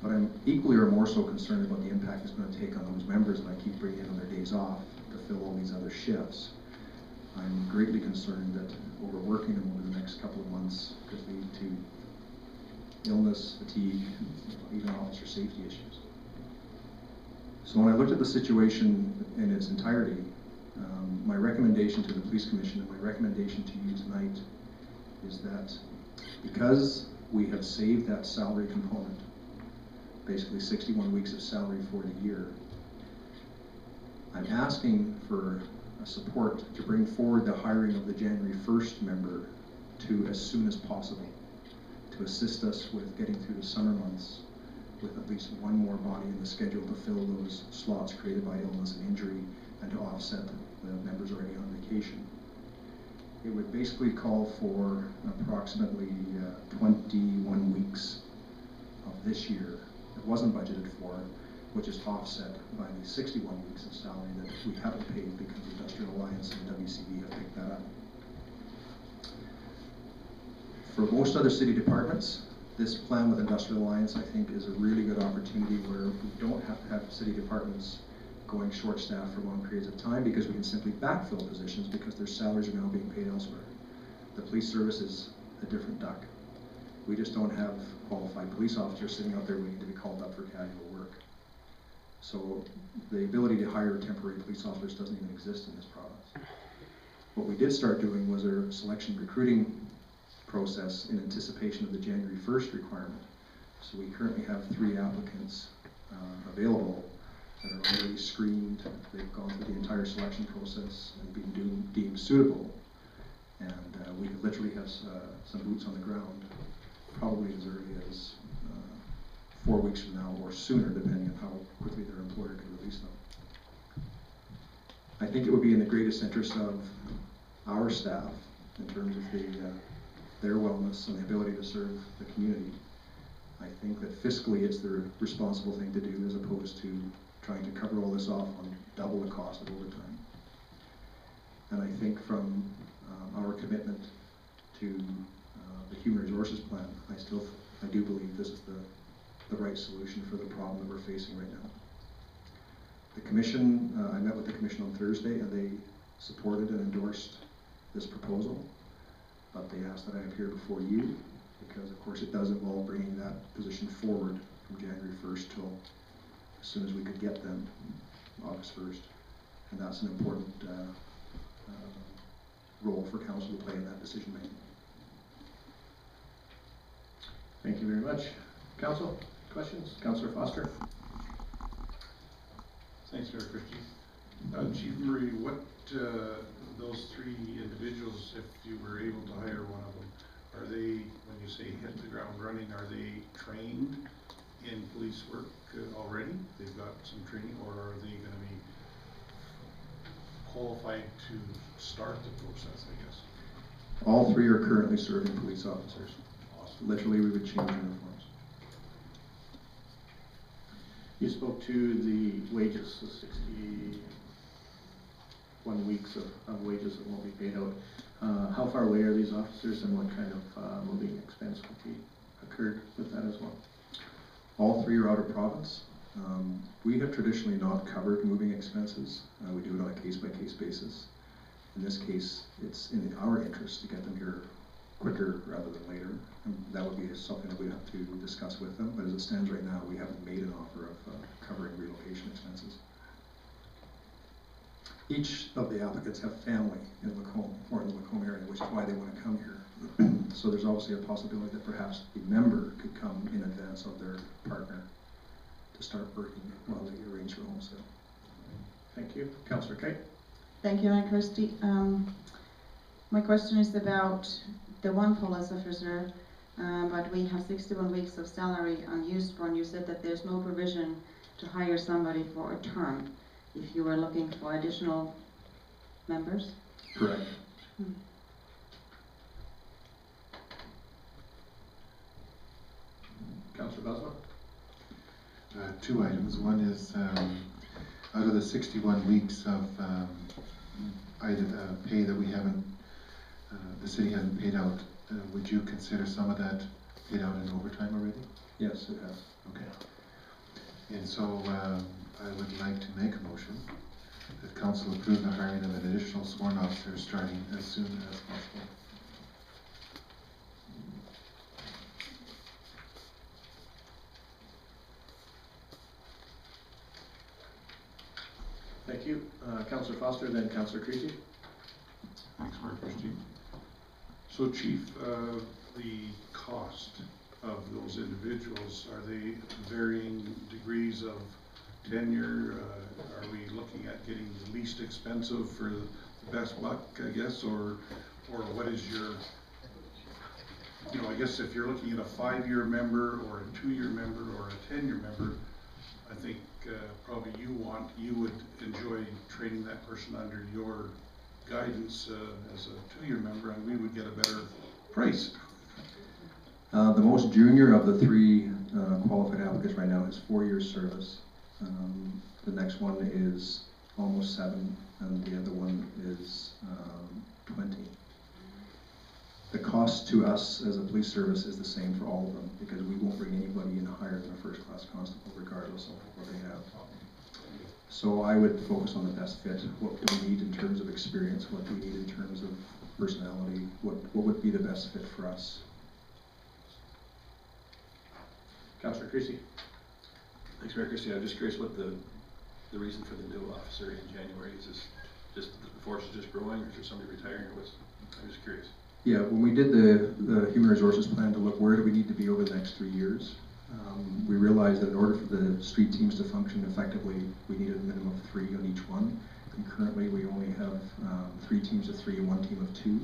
But I'm equally or more so concerned about the impact it's going to take on those members that I keep bringing in on their days off to fill all these other shifts.
I'm greatly concerned that overworking them over the next couple of months could lead to illness, fatigue, even officer safety issues. So when I looked at the situation in its entirety, my recommendation to the Police Commission and my recommendation to you tonight is that because we have saved that salary component, basically 61 weeks of salary for the year, I'm asking for support to bring forward the hiring of the January 1st member to as soon as possible, to assist us with getting through the summer months with at least one more body in the schedule to fill those slots created by illness and injury and to offset the members already on vacation. It would basically call for approximately 21 weeks of this year that wasn't budgeted for, which is offset by the 61 weeks of salary that we haven't paid because Industrial Alliance and WCB have picked that up. For most other city departments, this plan with Industrial Alliance, I think, is a really good opportunity where we don't have to have city departments going short-staffed for long periods of time because we can simply backfill positions because their salaries are now being paid elsewhere. The police service is a different duck. We just don't have qualified police officers sitting out there waiting to be called up for casual work. So the ability to hire temporary police officers doesn't even exist in this province. What we did start doing was our selection recruiting process in anticipation of the January 1st requirement. So we currently have 3 applicants available that are already screened. They've gone through the entire selection process and been deemed suitable. And we literally have some boots on the ground, probably as early as 4 weeks from now or sooner, depending on how quickly their employer can release them. I think it would be in the greatest interest of our staff in terms of their wellness and the ability to serve the community. I think that fiscally it's the responsible thing to do as opposed to trying to cover all this off on double the cost of overtime. And I think from our commitment to the Human Resources Plan, I do believe this is the right solution for the problem that we're facing right now. The Commission, I met with the Commission on Thursday and they supported and endorsed this proposal, but they asked that I appear before you because of course it does involve bringing that position forward from January 1st till as soon as we could get them, August 1st. And that's an important role for Council to play in that decision making.
Thank you very much. Council, questions? Councillor Foster.
Thanks, Mayor Christie. Chief Murray, what those 3 individuals, if you were able to hire one of them, are they, when you say hit the ground running, are they trained in police work already? They've got some training, or are they going to be qualified to start the process, I guess?
All 3 are currently serving police officers.
Awesome.
Literally, we would change uniforms.
You spoke to the wages, the 61 weeks of wages that won't be paid out. How far away are these officers and what kind of moving expense would be occurred with that as well?
All 3 are out of province. We have traditionally not covered moving expenses. We do it on a case-by-case basis. In this case, it's in our interest to get them here quicker rather than later. And that would be something that we'd have to discuss with them. But as it stands right now, we haven't made an offer of covering relocation expenses. Each of the applicants have family in Lacombe or in the Lacombe area, which is why they want to come here. So there's obviously a possibility that perhaps a member could come in advance of their partner to start working while they arrange for home sale.
Thank you. Councillor Kite.
Thank you, Mayor Christie. My question is about the one police officer, but we have 61 weeks of salary unused for, and you said that there's no provision to hire somebody for a term if you were looking for additional members?
Correct.
Councillor Boswell.
2 items. One is out of the 61 weeks of pay that we haven't, the city hasn't paid out, would you consider some of that paid out in overtime already?
Yes, it has.
Okay. And so I would like to make a motion that council approve the hiring of an additional sworn officer starting as soon as possible.
Thank you. Councillor Foster, then Councillor Creasy.
Thanks, Mayor Christie. So Chief, the cost of those individuals, are they varying degrees of tenure? Are we looking at getting the least expensive for the best buck, I guess, or what is your, I guess if you're looking at a 5-year member or a 2-year member or a 10-year member, I think probably you would enjoy training that person under your guidance as a 2-year member, and we would get a better price.
The most junior of the 3 qualified applicants right now is 4 years service. The next one is almost 7, and the other one is 20. The cost to us as a police service is the same for all of them, because we won't bring anybody in higher than a first-class constable, regardless of what they have. So I would focus on the best fit. What do we need in terms of experience? What do we need in terms of personality? What would be the best fit for us?
Councillor Creasy.
Thanks, Mayor Christie. I'm just curious what the reason for the new officer in January is. This just the force is just growing, or is there somebody retiring, or what's? I'm just curious.
Yeah, when we did the human resources plan to look where do we need to be over the next 3 years, we realized that in order for the street teams to function effectively, we needed a minimum of 3 on each one. And currently, we only have 3 teams of 3 and 1 team of 2,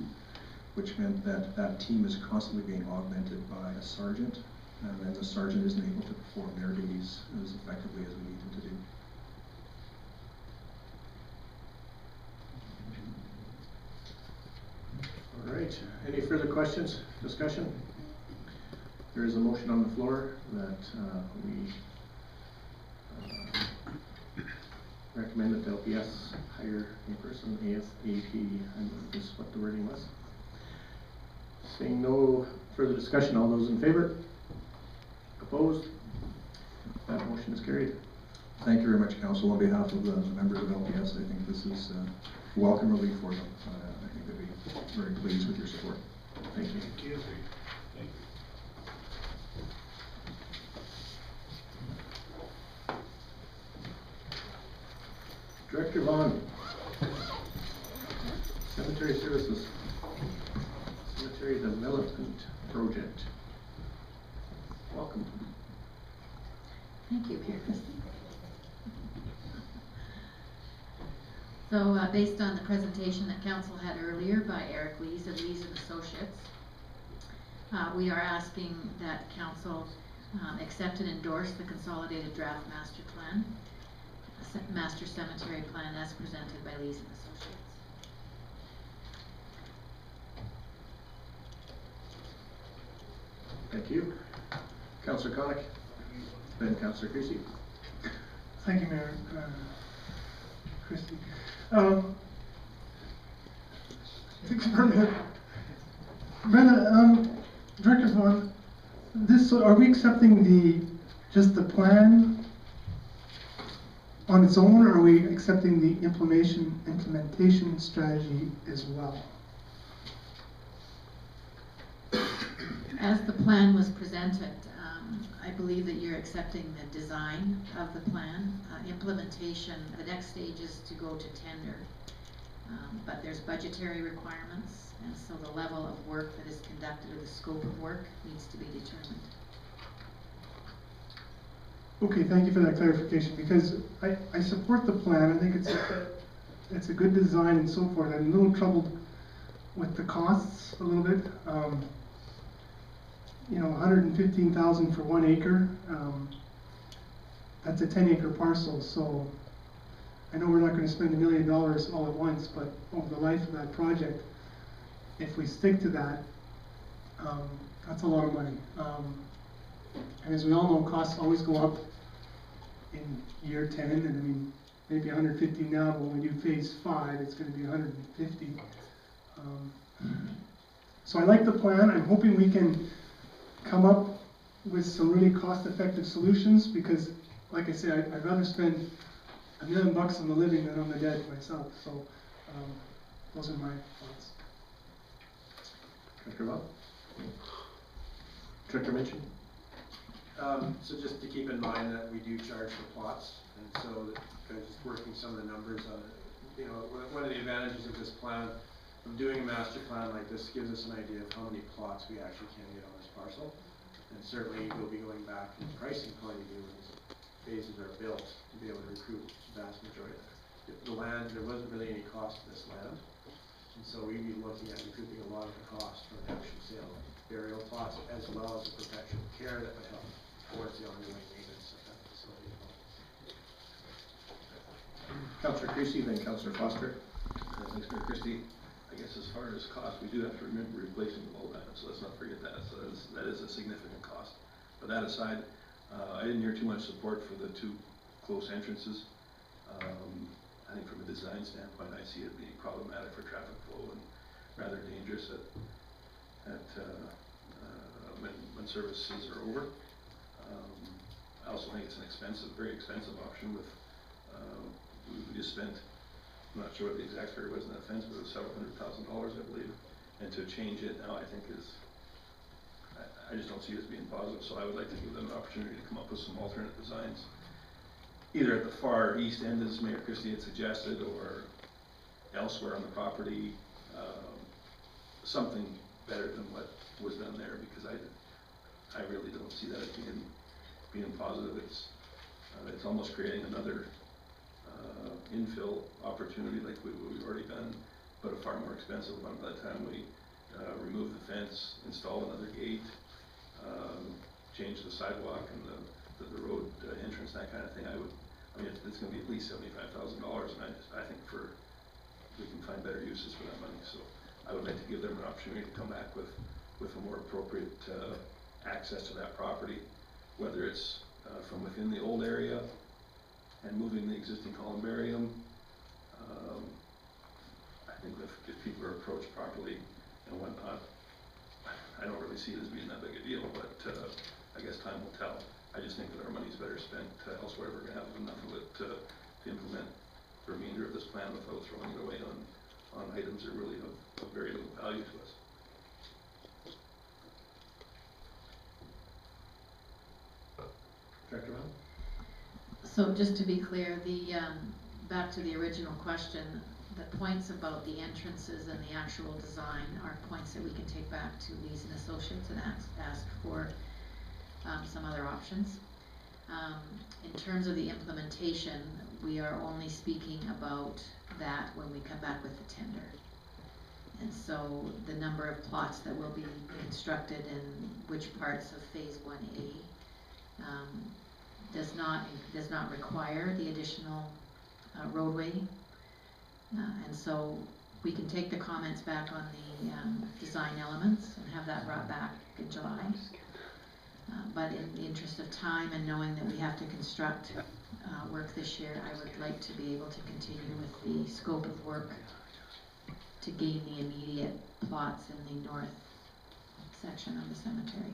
which meant that that team is constantly being augmented by a sergeant, and then the sergeant isn't able to perform their duties as effectively as we need them to do.
All right. Any further questions, discussion? There is a motion on the floor that we recommend that the LPS hire a person ASAP, and this is what the wording was. Seeing no further discussion, all those in favor? Opposed? That motion is carried.
Thank you very much, Council. On behalf of the members of LPS, I think this is welcome relief for them. I think they'll be very pleased with your support.
Thank you.
Thank you. Thank you.
Director Vaughn. Cemetery Services. Cemetery Development Project. Welcome.
Thank you, Mayor Christie. So based on the presentation that Council had earlier by Eric Lees of Lees and Associates, we are asking that Council accept and endorse the consolidated draft master plan, master cemetery plan as presented by Lees and Associates.
Thank you. Councillor Connick, then Councillor Creasy.
Thank you, Mayor Christie. Brenda, Director Vaughn, are we accepting just the plan on its own, or are we accepting the implementation strategy as well?
As the plan was presented, I believe that you're accepting the design of the plan. Implementation, the next stage is to go to tender. But there's budgetary requirements, and so the level of work that is conducted or the scope of work needs to be determined.
Okay, thank you for that clarification, because I support the plan. I think it's a good design and so forth. I'm a little troubled with the costs a little bit. You know, $115,000 for 1 acre. That's a 10-acre parcel, so I know we're not going to spend $1 million all at once, but over the life of that project, if we stick to that, that's a lot of money. And as we all know, costs always go up in year 10, and I mean, maybe 150 now, but when we do phase 5, it's going to be 150. So I like the plan. I'm hoping we can come up with some really cost-effective solutions, because, like I said, I'd rather spend $1 million on the living than on the dead myself, so, those are my thoughts.
Director Bob? Director Mitchell?
So just to keep in mind that we do charge for plots, and so just working some of the numbers on it, you know, one of the advantages of this plan, of doing a master plan like this, gives us an idea of how many plots we actually can get on this parcel. And certainly we'll be going back from a pricing point of view when these phases are built to be able to recoup the vast majority of it. The land, there wasn't really any cost to this land, and so we'd be looking at recouping a lot of the cost from the actual sale of burial plots, as well as the perpetual care that would help towards the ongoing maintenance of that facility.
Councillor Christie, then Councillor Foster. Thanks, Mayor Christie. I guess as far as cost, we do have to remember replacing the bulb lamp, so let's not forget that. So that is a significant cost. But that aside, I didn't hear too much support for the two close entrances. I think from a design standpoint, I see it being problematic for traffic flow and rather dangerous when services are over. I also think it's an expensive, very expensive option with, we just spent, I'm not sure what the exact figure was in that fence, but it was several $100,000, I believe. And to change it now, I think I just don't see it as being positive, so I would like to give them an opportunity to come up with some alternate designs. Either at the far east end, as Mayor Christie had suggested, or elsewhere on the property, something better than what was done there, because I really don't see that as being positive. It's almost creating another infill opportunity like we've already done, but a far more expensive one by the time we remove the fence, install another gate, change the sidewalk and the road entrance, that kind of thing. I mean, it's going to be at least $75,000, and I think we can find better uses for that money. So I would like to give them an opportunity to come back with a more appropriate access to that property, whether it's from within the old area and moving the existing columbarium. I think if people are approached properly and whatnot, I don't really see it as being that big a deal, but I guess time will tell. I just think that our money's better spent elsewhere. We're going to have enough of it to implement the remainder of this plan without throwing it away on items that really of very little value to us. Director Brown?
So just to be clear, back to the original question, the points about the entrances and the actual design are points that we can take back to Lees and Associates and ask for some other options. In terms of the implementation, we are only speaking about that when we come back with the tender. And so the number of plots that will be constructed in which parts of phase 1A does not require the additional roadway. And so we can take the comments back on the design elements and have that brought back in July. But in the interest of time and knowing that we have to construct work this year, I would like to be able to continue with the scope of work to gain the immediate plots in the north section of the cemetery.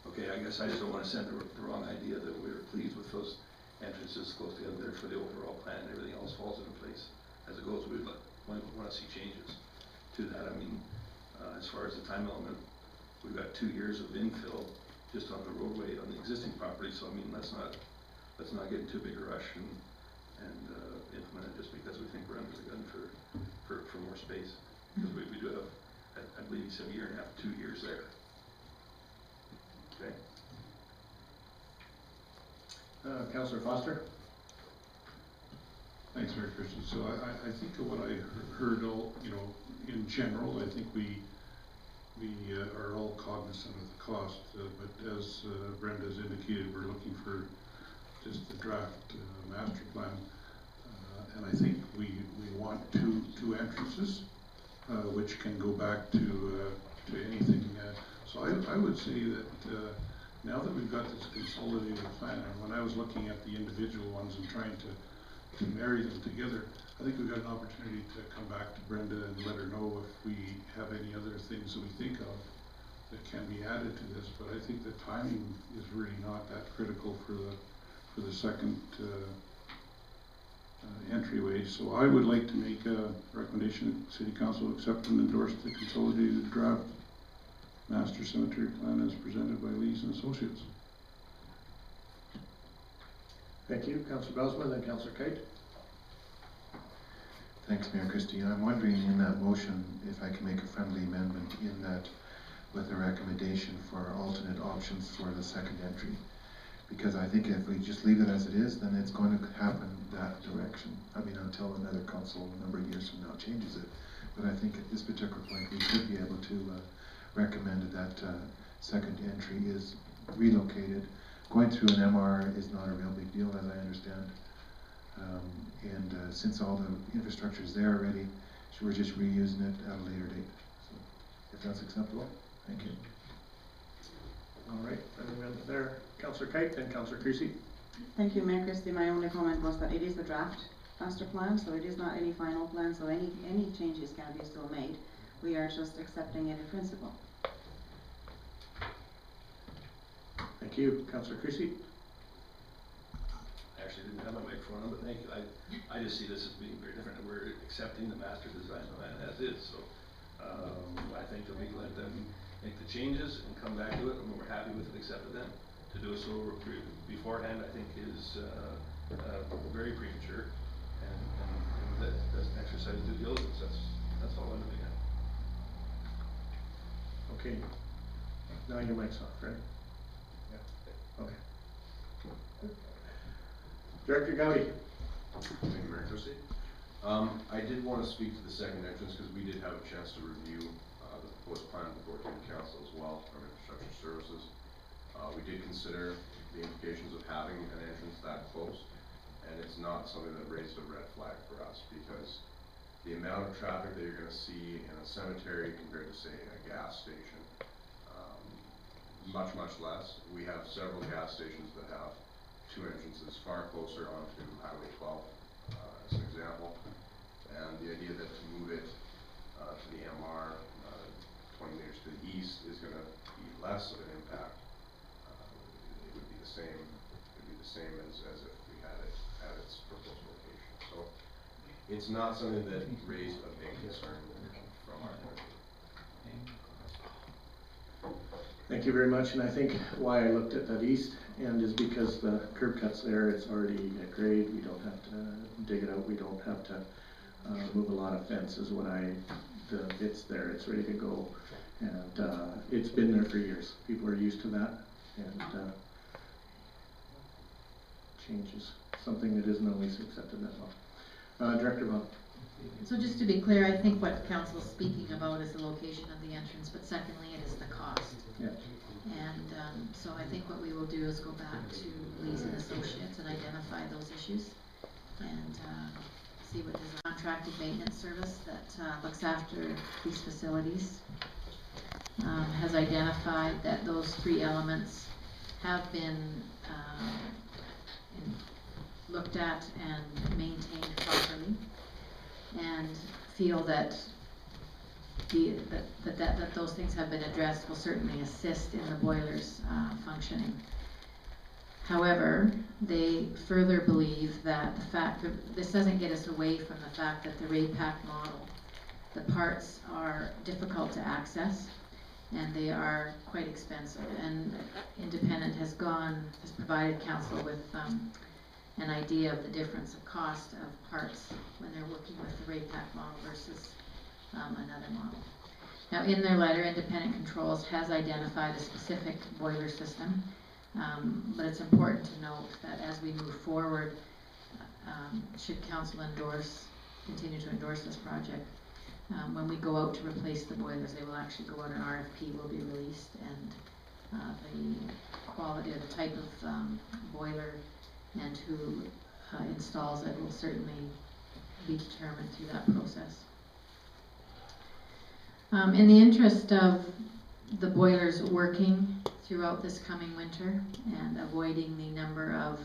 Okay, I guess I just don't want to send the wrong idea that we were pleased with those entrances close together there for the overall plan, and everything else falls into place as it goes. We want to see changes to that. I mean, as far as the time element, we've got 2 years of infill just on the roadway on the existing property, so I mean, let's not get into a big rush and implement it just because we think we're under the gun for more space. Because we do have, I believe you said a year and a half, 2 years there. Okay.
Councillor Foster?
Thanks, Mayor Christian. So I think of what I heard, in general, I think we are all cognizant of the cost, but as Brenda's indicated, we're looking for just the draft master plan, and I think we want two entrances, which can go back to anything. So I would say that now that we've got this consolidated plan, and when I was looking at the individual ones and trying to marry them together, I think we've got an opportunity to come back to Brenda and let her know if we have any other things that we think of that can be added to this. But I think the timing is really not that critical for the second entryway. So I would like to make a recommendation that City Council accept and endorse the consolidated draft master cemetery plan as presented by Lees and Associates.
Thank you, Councillor Bosma, then Councillor Kite.
Thanks, Mayor Christie. I'm wondering in that motion if I can make a friendly amendment in that with a recommendation for alternate options for the second entry. Because I think if we just leave it as it is, then it's going to happen that direction. I mean, until another council a number of years from now changes it. But I think at this particular point, we should be able to recommend that second entry is relocated. Going through an MR is not a real big deal, as I understand. Since all the infrastructure is there already, so we're just reusing it at a later date. So, if that's acceptable, thank you.
All right, amendment there. Councillor Kite, then Councillor Creasy.
Thank you, Mayor Christie. My only comment was that it is a draft master plan, so it is not any final plan, so any changes can be still made. We are just accepting it in principle.
Thank you, Councillor Creasy.
I actually didn't have my microphone on, but thank you. I just see this as being very different. We're accepting the master design plan as is, so I think that we let them make the changes and come back to it, and when we're happy with it, accept it then. To do it so beforehand, I think is very premature, and that doesn't exercise due diligence. That's all I'm looking at.
Okay. Now your mic's off, right? Yeah. Okay. Director Gowdy.
Thank you, Mayor Christie. I did want to speak to the second entrance because we did have a chance to review the proposed plan before it came to council as well from Infrastructure Services. We did consider the implications of having an entrance that close, and it's not something that raised a red flag for us because the amount of traffic that you're going to see in a cemetery compared to, say, a gas station, much less. We have several gas stations that have two entrances far closer onto Highway 12, as an example. And the idea that to move it to the MR 20 meters to the east is going to be less of an impact. It would be the same. It would be the same as if we had it at its proposed location. So it's not something that raised a big concern from our point of view.
Thank you very much, and I think why I looked at that east end is because the curb cut's there, it's already at grade, we don't have to dig it out, we don't have to move a lot of fences it's there, it's ready to go, and it's been there for years. People are used to that, and change is something that isn't always accepted that well. Director Vaughn.
So just to be clear, I think what council's speaking about is the location of the entrance, but secondly, it is the cost.
Yeah.
And so I think what we will do is go back to Lees and Associates and identify those issues and see what is a contracted maintenance service that looks after these facilities has identified that those three elements have been looked at and maintained properly, and feel that that those things have been addressed will certainly assist in the boilers functioning. However, they further believe that the fact that this doesn't get us away from the fact that the RAPAC model, the parts are difficult to access and they are quite expensive, and Independent has provided council with an idea of the difference of cost of parts when they're working with the RAPAC model versus another model. Now, in their letter, Independent Controls has identified a specific boiler system, but it's important to note that as we move forward, should council continue to endorse this project, when we go out to replace the boilers, they will actually go out, an RFP will be released, and the quality or the type of boiler and who installs it will certainly be determined through that process. In the interest of the boilers working throughout this coming winter and avoiding the number of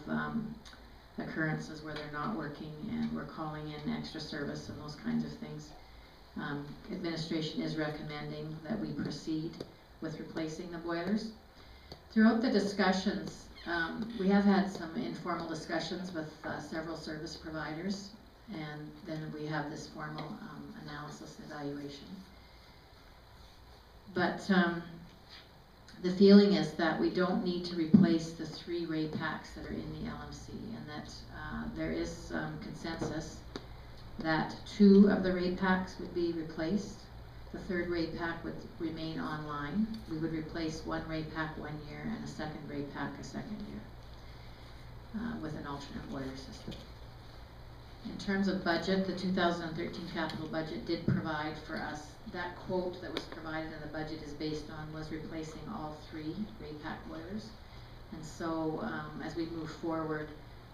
occurrences where they're not working and we're calling in extra service and those kinds of things, administration is recommending that we proceed with replacing the boilers. Throughout the discussions We have had some informal discussions with several service providers, and then we have this formal analysis evaluation. But the feeling is that we don't need to replace the 3 ray packs that are in the LMC, and that there is consensus that 2 of the ray packs would be replaced. The 3rd ray pack would remain online. We would replace 1 ray pack 1 year and a 2nd ray pack a 2nd year with an alternate boiler system. In terms of budget, the 2013 capital budget did provide for us, that quote that was provided in the budget is based on, was replacing all 3 ray pack boilers. And so as we move forward,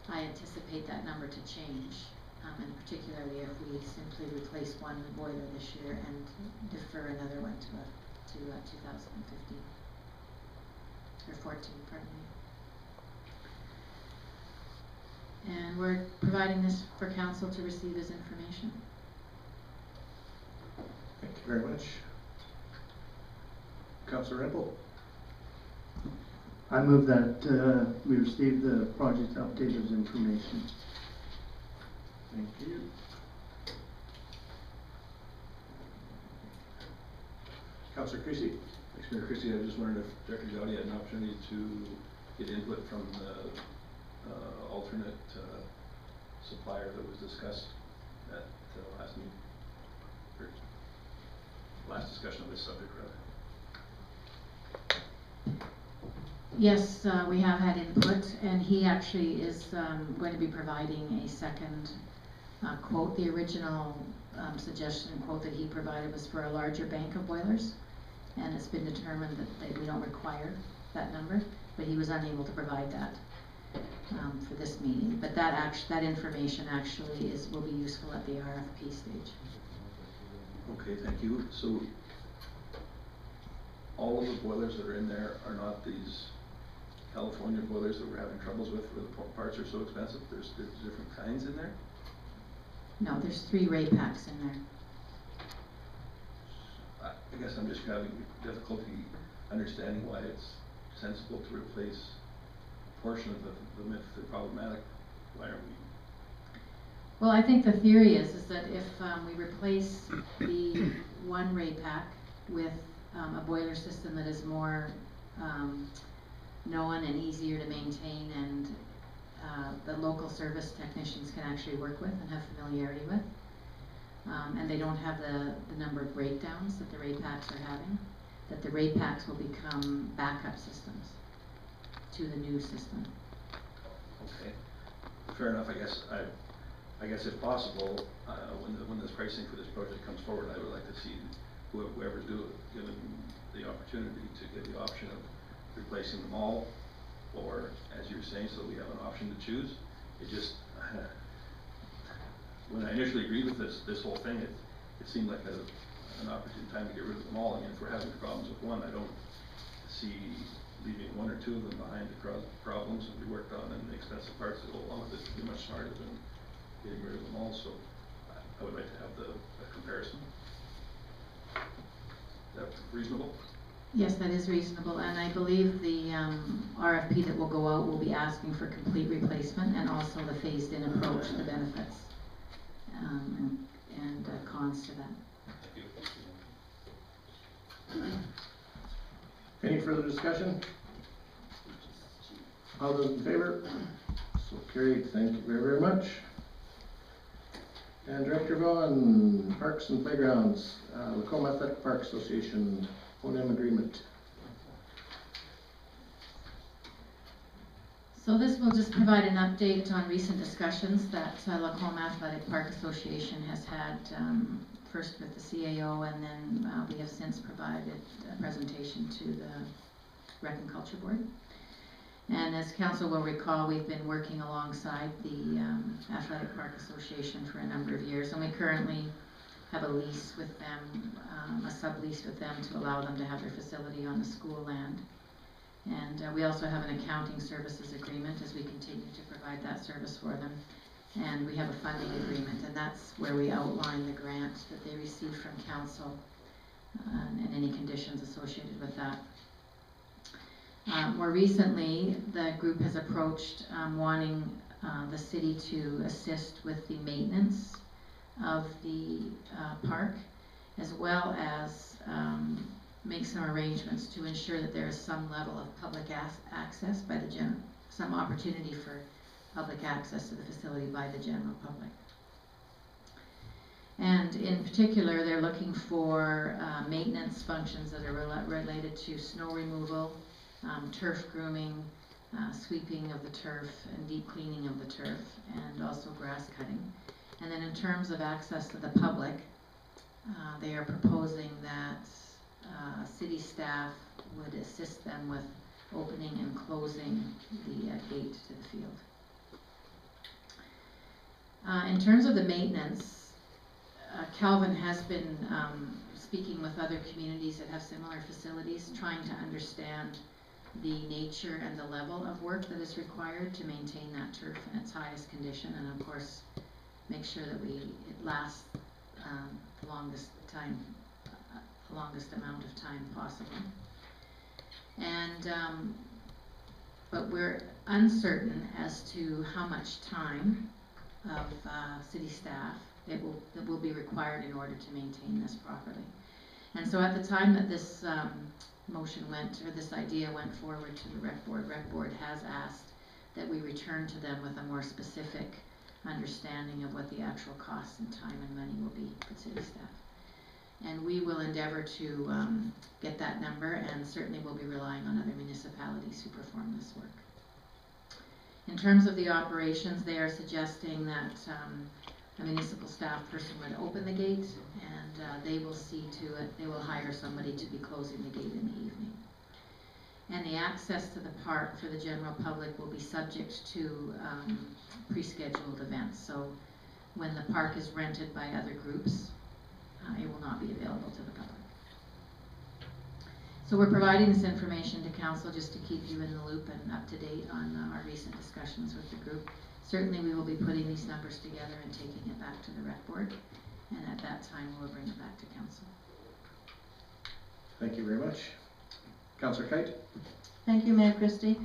I anticipate that number to change, and particularly if we simply replace 1 boiler this year and defer another one to 2015, or 14, pardon me. And we're providing this for council to receive as information.
Thank you very much. Councillor Rempel.
I move that we receive the project update as information.
Thank you. Councillor Creasy.
Thanks, Mayor Christie. I just wondered if Director Gowdy had an opportunity to get input from the alternate supplier that was discussed at last meeting, or last discussion of this subject, rather.
Yes, we have had input, and he actually is going to be providing a second quote. The original suggestion quote that he provided was for a larger bank of boilers, and it's been determined that we don't require that number, but he was unable to provide that for this meeting. But that information actually will be useful at the RFP stage.
Okay, thank you. So all of the boilers that are in there are not these California boilers that we're having troubles with where the parts are so expensive? There's different kinds in there?
No, there's 3 ray packs in there.
I guess I'm just having difficulty understanding why it's sensible to replace a portion of them if they're problematic. Why aren't we?
Well, I think the theory is that if we replace the 1 ray pack with a boiler system that is more known and easier to maintain, and the local service technicians can actually work with and have familiarity with, and they don't have the number of breakdowns that the ray packs are having, that the ray packs will become backup systems to the new system.
Okay, fair enough. I guess if possible, when this pricing for this project comes forward, I would like to see whoever's given the opportunity to give the option of replacing them all, or as you were saying, so we have an option to choose. It just, when I initially agreed with this whole thing, it seemed like an opportune time to get rid of them all. I mean, if we're having problems with one, I don't see leaving 1 or 2 of them behind to cause problems and be worked on, and the expensive parts that go along with it would be much smarter than getting rid of them all. So I would like to have the comparison. Is that reasonable?
Yes, that is reasonable, and I believe the RFP that will go out will be asking for complete replacement and also the phased-in approach, the benefits and cons to that.
Any further discussion? All those in favor? So carried. Thank you very, very much. And Director Vaughan, Parks and Playgrounds, Lacombe Athletic Park Association, O&M agreement.
So this will just provide an update on recent discussions that Lacombe Athletic Park Association has had, first with the CAO, and then we have since provided a presentation to the Rec and Culture Board. And as Council will recall, we've been working alongside the Athletic Park Association for a number of years, and we currently have a lease with them, a sublease with them to allow them to have their facility on the school land. And we also have an accounting services agreement as we continue to provide that service for them. And we have a funding agreement, and that's where we outline the grant that they receive from council and any conditions associated with that. More recently, the group has approached wanting the city to assist with the maintenance of the park, as well as make some arrangements to ensure that there is some level of public access by the some opportunity for public access to the facility by the general public. And in particular, they're looking for maintenance functions that are related to snow removal, turf grooming, sweeping of the turf, and deep cleaning of the turf, and also grass cutting. And then in terms of access to the public, they are proposing that city staff would assist them with opening and closing the gate to the field. In terms of the maintenance, Calvin has been speaking with other communities that have similar facilities, trying to understand the nature and the level of work that is required to maintain that turf in its highest condition, and of course make sure that it lasts the longest amount of time possible. And but we're uncertain as to how much time of city staff that will be required in order to maintain this properly. And so at the time that this motion this idea went forward to the rec board has asked that we return to them with a more specific understanding of what the actual costs and time and money will be for city staff. And we will endeavor to get that number, and certainly we'll be relying on other municipalities who perform this work. In terms of the operations, they are suggesting that a municipal staff person would open the gate, and they will see to it, they will hire somebody to be closing the gate in the evening. And the access to the park for the general public will be subject to pre-scheduled events. So when the park is rented by other groups, it will not be available to the public. So we're providing this information to council just to keep you in the loop and up to date on our recent discussions with the group. Certainly we will be putting these numbers together and taking it back to the rec board, and at that time we'll bring it back to council.
Thank you very much. Councillor Kite?
Thank you, Mayor Christie.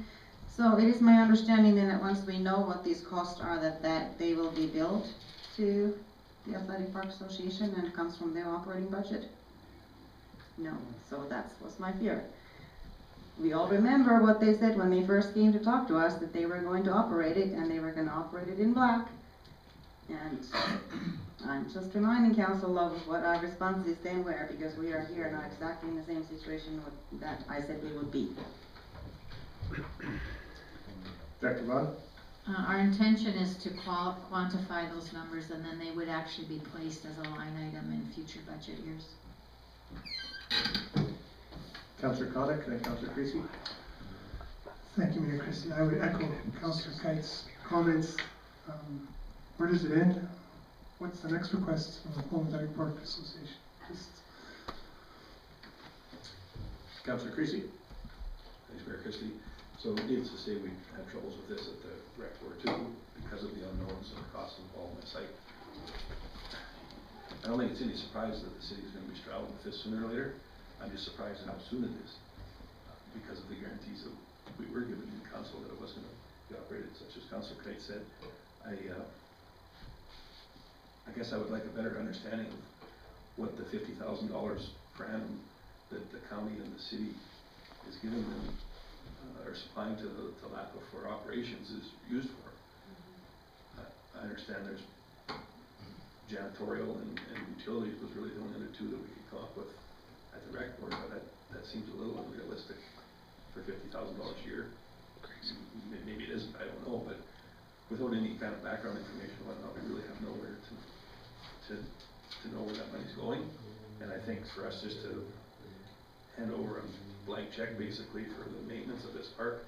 So it is my understanding then that once we know what these costs are, that they will be billed to the Athletic Park Association and it comes from their operating budget? No, so that was my fear. We all remember what they said when they first came to talk to us, that they were going to operate it and they were going to operate it in black. And I'm just reminding council of what our responses then were, because we are here not exactly in the same situation that I said we would be.
Director Vaughn?
Our intention is to quantify those numbers, and then they would actually be placed as a line item in future budget years.
Councillor Connick and Councillor Creasy?
Thank you, Mayor Christie. I would echo Councillor Kite's comments. Where does it end? What's the next request from the Lacombe Athletic Park Association?
Councillor Creasy?
Thanks, Mayor Christie. So needless to say, we've had troubles with this at the rec board too, because of the unknowns and the costs involved in the site. I don't think it's any surprise that the city is going to be straddled with this sooner or later. I'm just surprised at how soon it is, because of the guarantees that we were given in council that it was going to be operated, such as Councillor Kite said. I guess I would like a better understanding of what the $50,000 per annum that the county and the city is giving them, or supplying to LAPA for operations is used for. I understand there's janitorial and utilities was really the only other two that we could come up with at the rec board, but that seems a little unrealistic for $50,000 a year. Maybe it isn't, I don't know, but without any kind of background information and whatnot, we really have nowhere to know where that money's going. And I think for us just to hand over a blank check basically for the maintenance of this park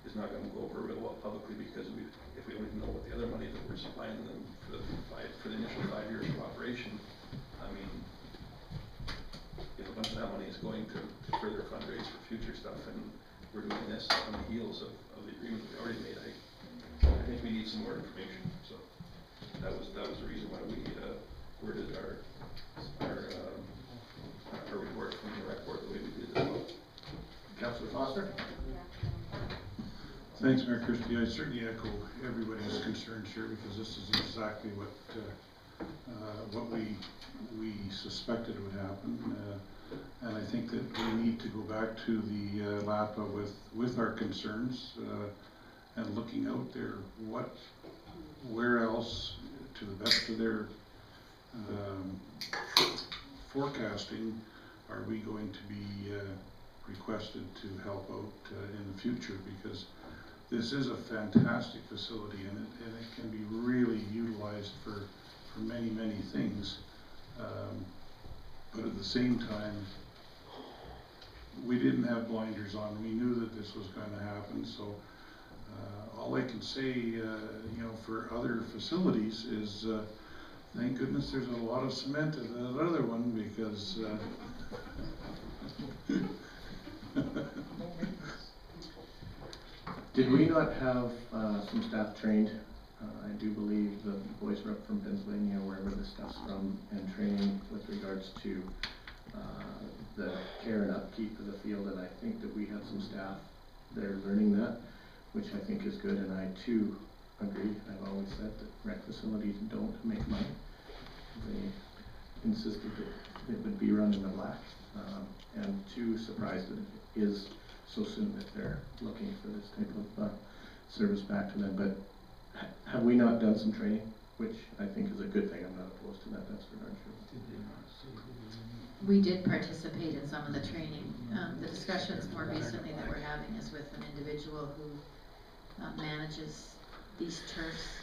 is not going to go over real well publicly, because if we don't even know what the other money that we're supplying them for the initial 5 years of operation, I mean, if a bunch of that money is going to further fundraise for future stuff, and we're doing this on the heels of the agreement we already made, I think we need some more information. So that was the reason why we worded our report from the rec board the way we did as well.
Councillor Foster?
Thanks, Mayor Christie. I certainly echo everybody's concerns here because this is exactly what we suspected would happen. And I think that we need to go back to the LAPA with our concerns and looking out there where else, to the best of their forecasting, are we going to be requested to help out in the future, because this is a fantastic facility and it can be really utilized for many, many things. But at the same time, we didn't have blinders on. We knew that this was going to happen. So all I can say, for other facilities is thank goodness there's a lot of cement in that other one, because
Did we not have some staff trained? I do believe the boys were up from Pennsylvania, wherever the stuff's from, and training with regards to the care and upkeep of the field, and I think that we had some staff there learning that, which I think is good, and I too agree. I've always said that rec facilities don't make money. They insisted that it would be run in the black, and too surprised that it is so soon that they're looking for this type of service back to them. But have we not done some training, which I think is a good thing? I'm not opposed to that, that's for darn sure.
We did participate in some of the training. The discussions more recently that we're having is with an individual who manages these turfs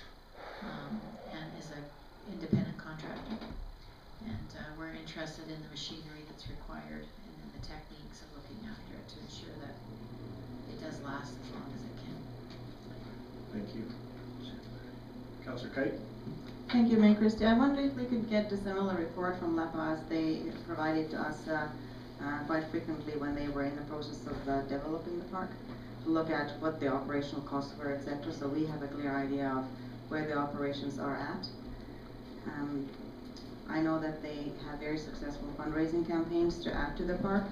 and is an independent contractor. And we're interested in the machinery that's required and in the techniques of looking after it to ensure that it does last as long as it can.
Thank you. Councillor Kite?
Thank you, Mayor Christie. I wonder if we could get a similar report from LAPA as they provided to us quite frequently when they were in the process of developing the park, to look at what the operational costs were, etc. So we have a clear idea of where the operations are at. I know that they have very successful fundraising campaigns to add to the park,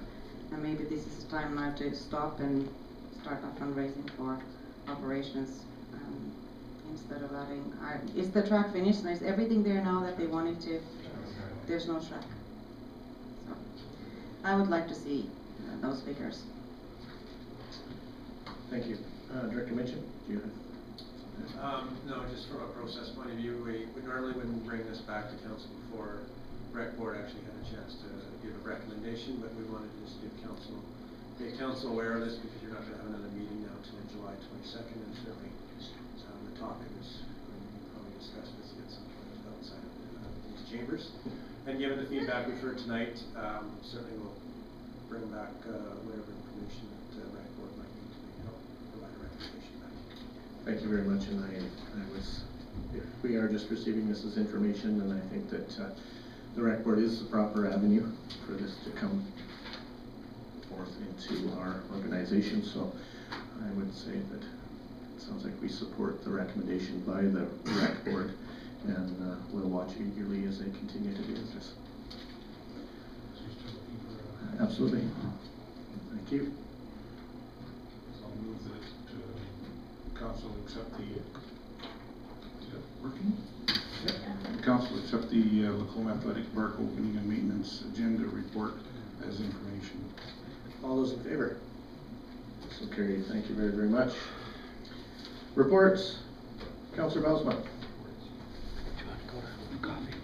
and maybe this is the time now to stop and start a fundraising for operations. Instead of adding, is the track finished? And is everything there now that they wanted to? There's no track. So I would like to see those figures.
Thank you. Director Mitchell, do you have?
No, just from a process point of view, we normally wouldn't bring this back to council before rec board actually had a chance to give a recommendation, but we wanted to just make council aware of this, because you're not going to have another meeting now until July 22nd, and certainly the topic is probably discussed with you at some point outside of these chambers. And given the feedback we've heard tonight, certainly we'll bring back whatever information that rec board might need to help provide a recommendation back.
Thank you very much, and we are just receiving this as information, and I think that the rec board is the proper avenue for this to come forth into our organization. So I would say that it sounds like we support the recommendation by the rec board, and we'll watch eagerly as they continue to do this. Absolutely. Thank you.
So I'll move that council accept the, is that working? Yep. Council accept the Lacombe Athletic Park opening and maintenance agenda report as information.
All those in favor? So carried. Thank you very, very much. Reports. Councillor Belsma.
Do you want to go to coffee?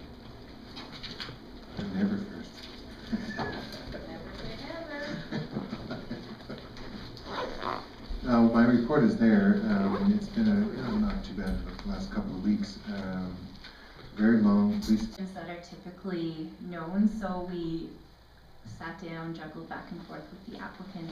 Never first. My report is there. It's been not too bad for the last couple of weeks. Very long.
That are typically known, so we sat down, juggled back and forth with the applicant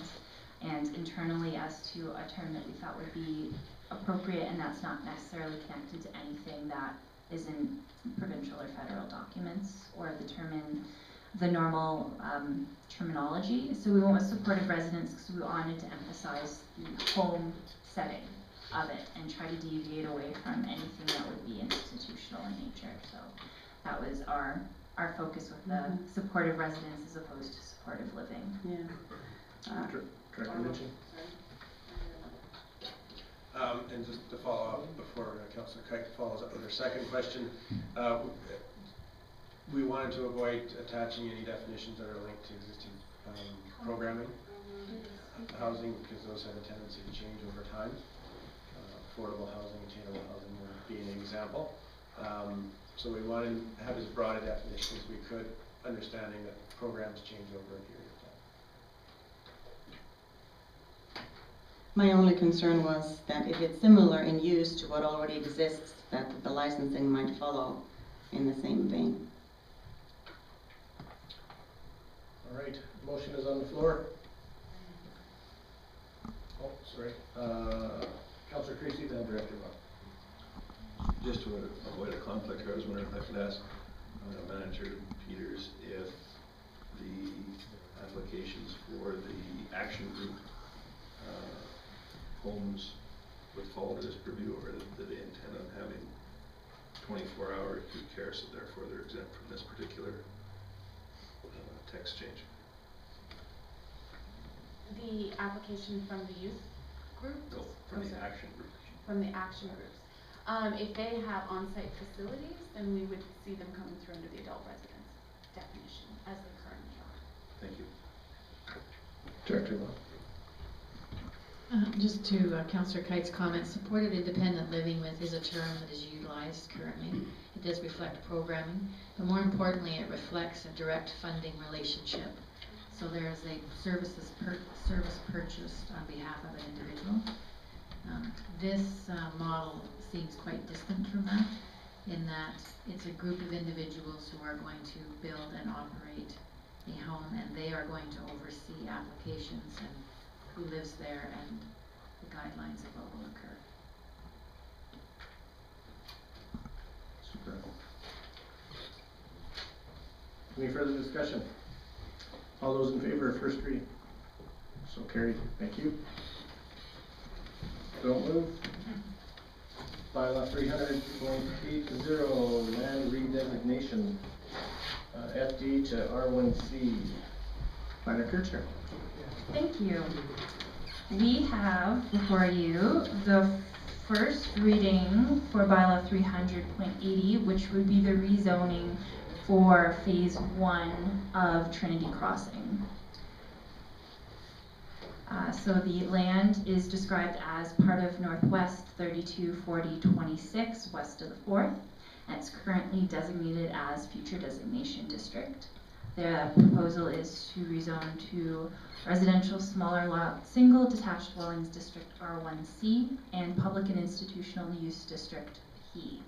and internally as to a term that we thought would be appropriate, and that's not necessarily connected to anything that is in provincial or federal documents or the term in the normal terminology. So we went with supportive residence because we wanted to emphasize the home setting of it and try to deviate away from anything that would be institutional in nature. So that was our focus with the supportive residence as opposed to supportive living.
Yeah.
Director Mitchell.
And just to follow up before Councillor Kite follows up with her second question, we wanted to avoid attaching any definitions that are linked to existing programming, housing, because those have a tendency to change over time. Affordable housing, attainable housing would be an example. So we wanted to have as broad a definition as we could, understanding that programs change over a period of time.
My only concern was that if it's similar in use to what already exists, that the licensing might follow in the same vein.
All right, motion is on the floor. Oh, sorry. Councillor Creasy, then Director Law.
Just to avoid a conflict here, I was wondering if I could ask Manager Peters if the applications for the action group homes would fall under this purview, or do they intend on having 24-hour acute care, so therefore they're exempt from this particular text change?
The application from the youth group?
No, from the action group.
From the action groups. If they have on-site facilities, then we would see them coming through under the adult residence definition as they currently are.
Thank you.
Director Law.
Just to Councillor Kite's comment, supported independent living is a term that is utilized currently. It does reflect programming, but more importantly, it reflects a direct funding relationship. So there is a service purchased on behalf of an individual. This model seems quite distant from that, in that it's a group of individuals who are going to build and operate a home, and they are going to oversee applications and who lives there and the guidelines of what will occur.
Super. Any further discussion? All those in favor of first reading? So carried. Thank you. Don't move. Bylaw 300.80, land redesignation, FD to R1C. Planner Kircher.
Thank you. We have before you the first reading for bylaw 300.80, which would be the rezoning for phase 1 of Trinity Crossing. So the land is described as part of Northwest 324026 west of the 4th, and it's currently designated as future designation district. The proposal is to rezone to residential smaller lot single detached dwellings district R1C and public and institutional use district P.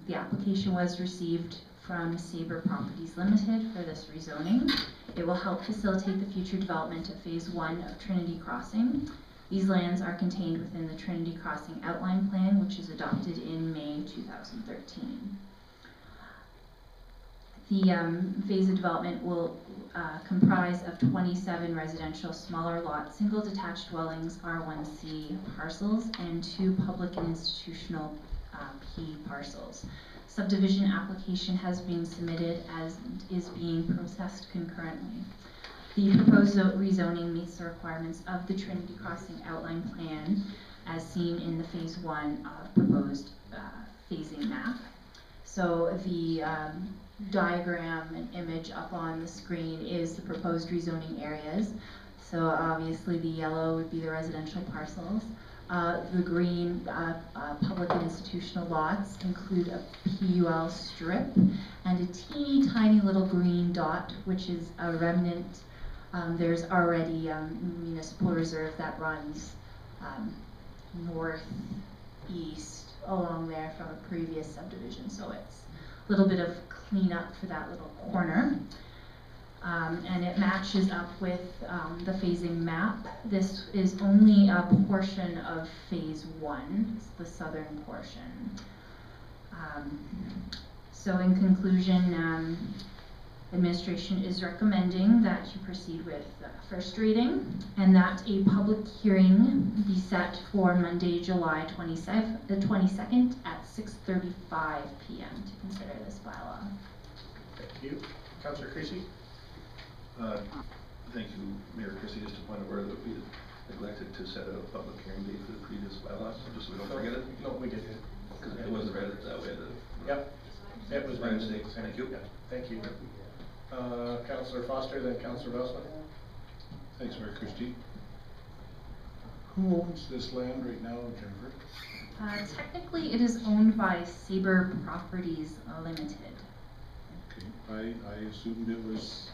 The application was received from Sabre Properties Limited for this rezoning. It will help facilitate the future development of phase 1 of Trinity Crossing. These lands are contained within the Trinity Crossing Outline Plan, which is adopted in May 2013. The phase of development will comprise of 27 residential smaller lot single detached dwellings R1C parcels and 2 public and institutional P parcels. Subdivision application has been submitted as is being processed concurrently. The proposed rezoning meets the requirements of the Trinity Crossing Outline Plan as seen in the phase 1 proposed phasing map. So the diagram and image up on the screen is the proposed rezoning areas. So obviously the yellow would be the residential parcels. The green public and institutional lots include a PUL strip and a teeny tiny little green dot, which is a remnant. There's already municipal reserve that runs northeast along there from a previous subdivision, so it's a little bit of cleanup for that little corner. And it matches up with the phasing map. This is only a portion of phase 1, it's the southern portion. So in conclusion, administration is recommending that you proceed with first reading and that a public hearing be set for Monday, July 22nd at 6:35 p.m. to consider this bylaw.
Thank you. Councillor Creasy.
Thank you, Mayor Chrissy. Just a point of order that we neglected to set a public hearing date for the previous bylaws, just so we don't forget it?
No, we didn't.
Because it wasn't read that way.
Yep, it was
My
read.
mistake. Thank you.
Yeah, thank you. Councillor Foster, then Councillor Bosman.
Thanks, Mayor Christie. Who owns this land right now, Jennifer?
Technically, it is owned by Sabre Properties Limited.
Okay, I assumed it was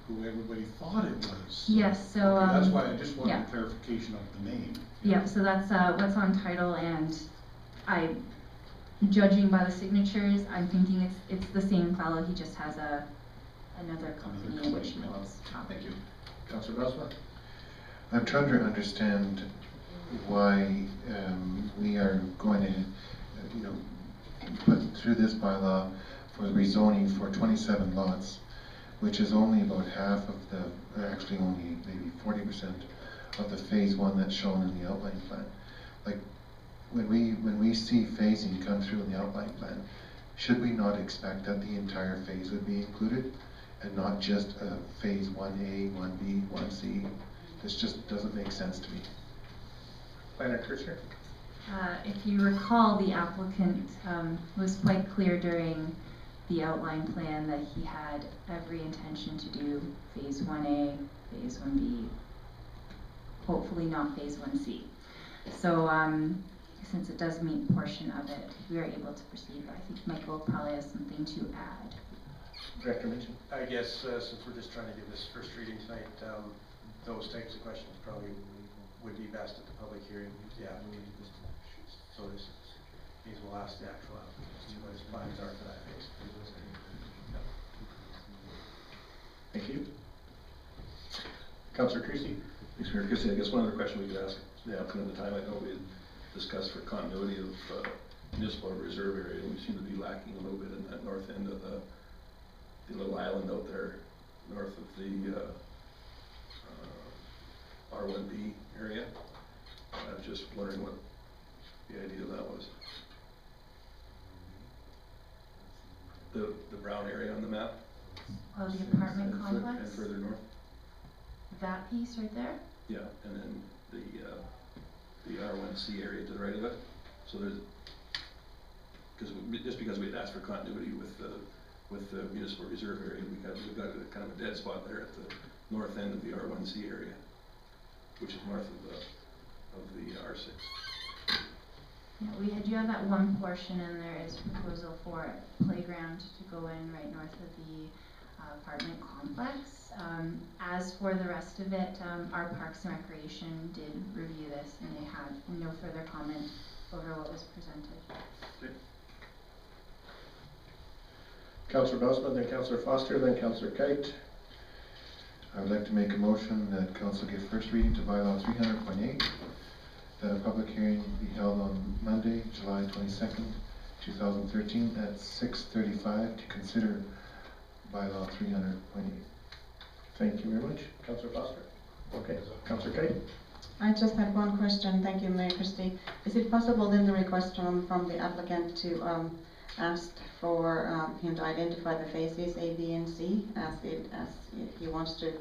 who everybody thought it was.
Yes, so,
Okay, that's why I just
yeah.
wanted clarification of the name.
Yep, so that's what's on title, and judging by the signatures, I'm thinking it's the same fellow, he just has another company in which he owns property.
Thank you. Councillor Bosman.
I'm trying to understand why we are going to, put through this bylaw for rezoning for 27 lots, which is only about half of the, actually only maybe 40% of the phase 1 that's shown in the outline plan. Like, when we see phasing come through in the outline plan, should we not expect that the entire phase would be included and not just phase 1A, 1B, 1C? This just doesn't make sense to me.
Planner Kirchner.
If you recall, the applicant was quite clear during the outline plan that he had every intention to do phase 1A, phase 1B, hopefully not phase 1C. So since it does meet a portion of it, we are able to proceed. I think Michael probably has something to add.
Director Mitchell.
I guess since we're just trying to give this first reading tonight, those types of questions probably would be best at the public hearing. Yeah, we need to just, so these will ask the actual applicants to what his plans are for that phase. Thank you. Councillor Creasy.
Thanks, Mayor Christie. I guess one other question we could ask the applicant at the time, I know we had discussed for continuity of municipal reserve area, and we seem to be lacking a little bit in that north end of the little island out there, north of the R1B area. I was just wondering what the idea of that was. The brown area on the map?
Oh, the apartment complex?
And further north?
That piece right there?
Yeah, and then the R1C area to the right of it. So there's, just because we had asked for continuity with the municipal reserve area, we've got a kind of a dead spot there at the north end of the R1C area, which is north of the R6.
Yeah, do have that one portion, and there is proposal for a playground to go in right north of the apartment complex. As for the rest of it, our Parks and Recreation did review this, and they had no further comment over what was presented.
Okay. Councillor Bosman, then Councillor Foster, then Councillor Kite.
I would like to make a motion that council give first reading to bylaw 300.8, that a public hearing be held on Monday, July 22nd, 2013 at 6:35 to consider bylaw 300.8.
Thank you very much. Councillor Foster. Okay. Councillor Kite.
I just had one question. Thank you, Mayor Christie. Is it possible then the request from the applicant to ask for him to identify the phases A, B, and C as he wants to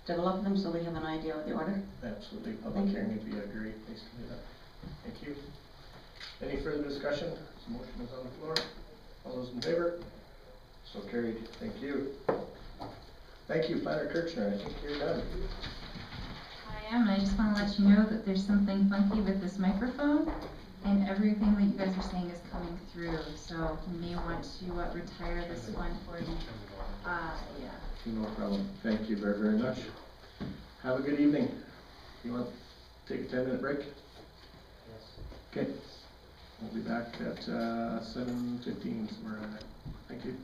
develop them, so we have an idea of the order?
Absolutely. Public hearing would be a great place to do that. Thank you. Any further discussion? This motion is on the floor. All those in favor? So carried. Thank you. Thank you, Planner Kirchner. I think you're done.
I am, and I just want to let you know that there's something funky with this microphone, and everything that you guys are saying is coming through, so you may want to retire this one for you. Yeah.
No problem. Thank you very, very much. Have a good evening. You want to take a 10-minute break? Yes. Okay. We'll be back at 7:15, somewhere around there. Thank you.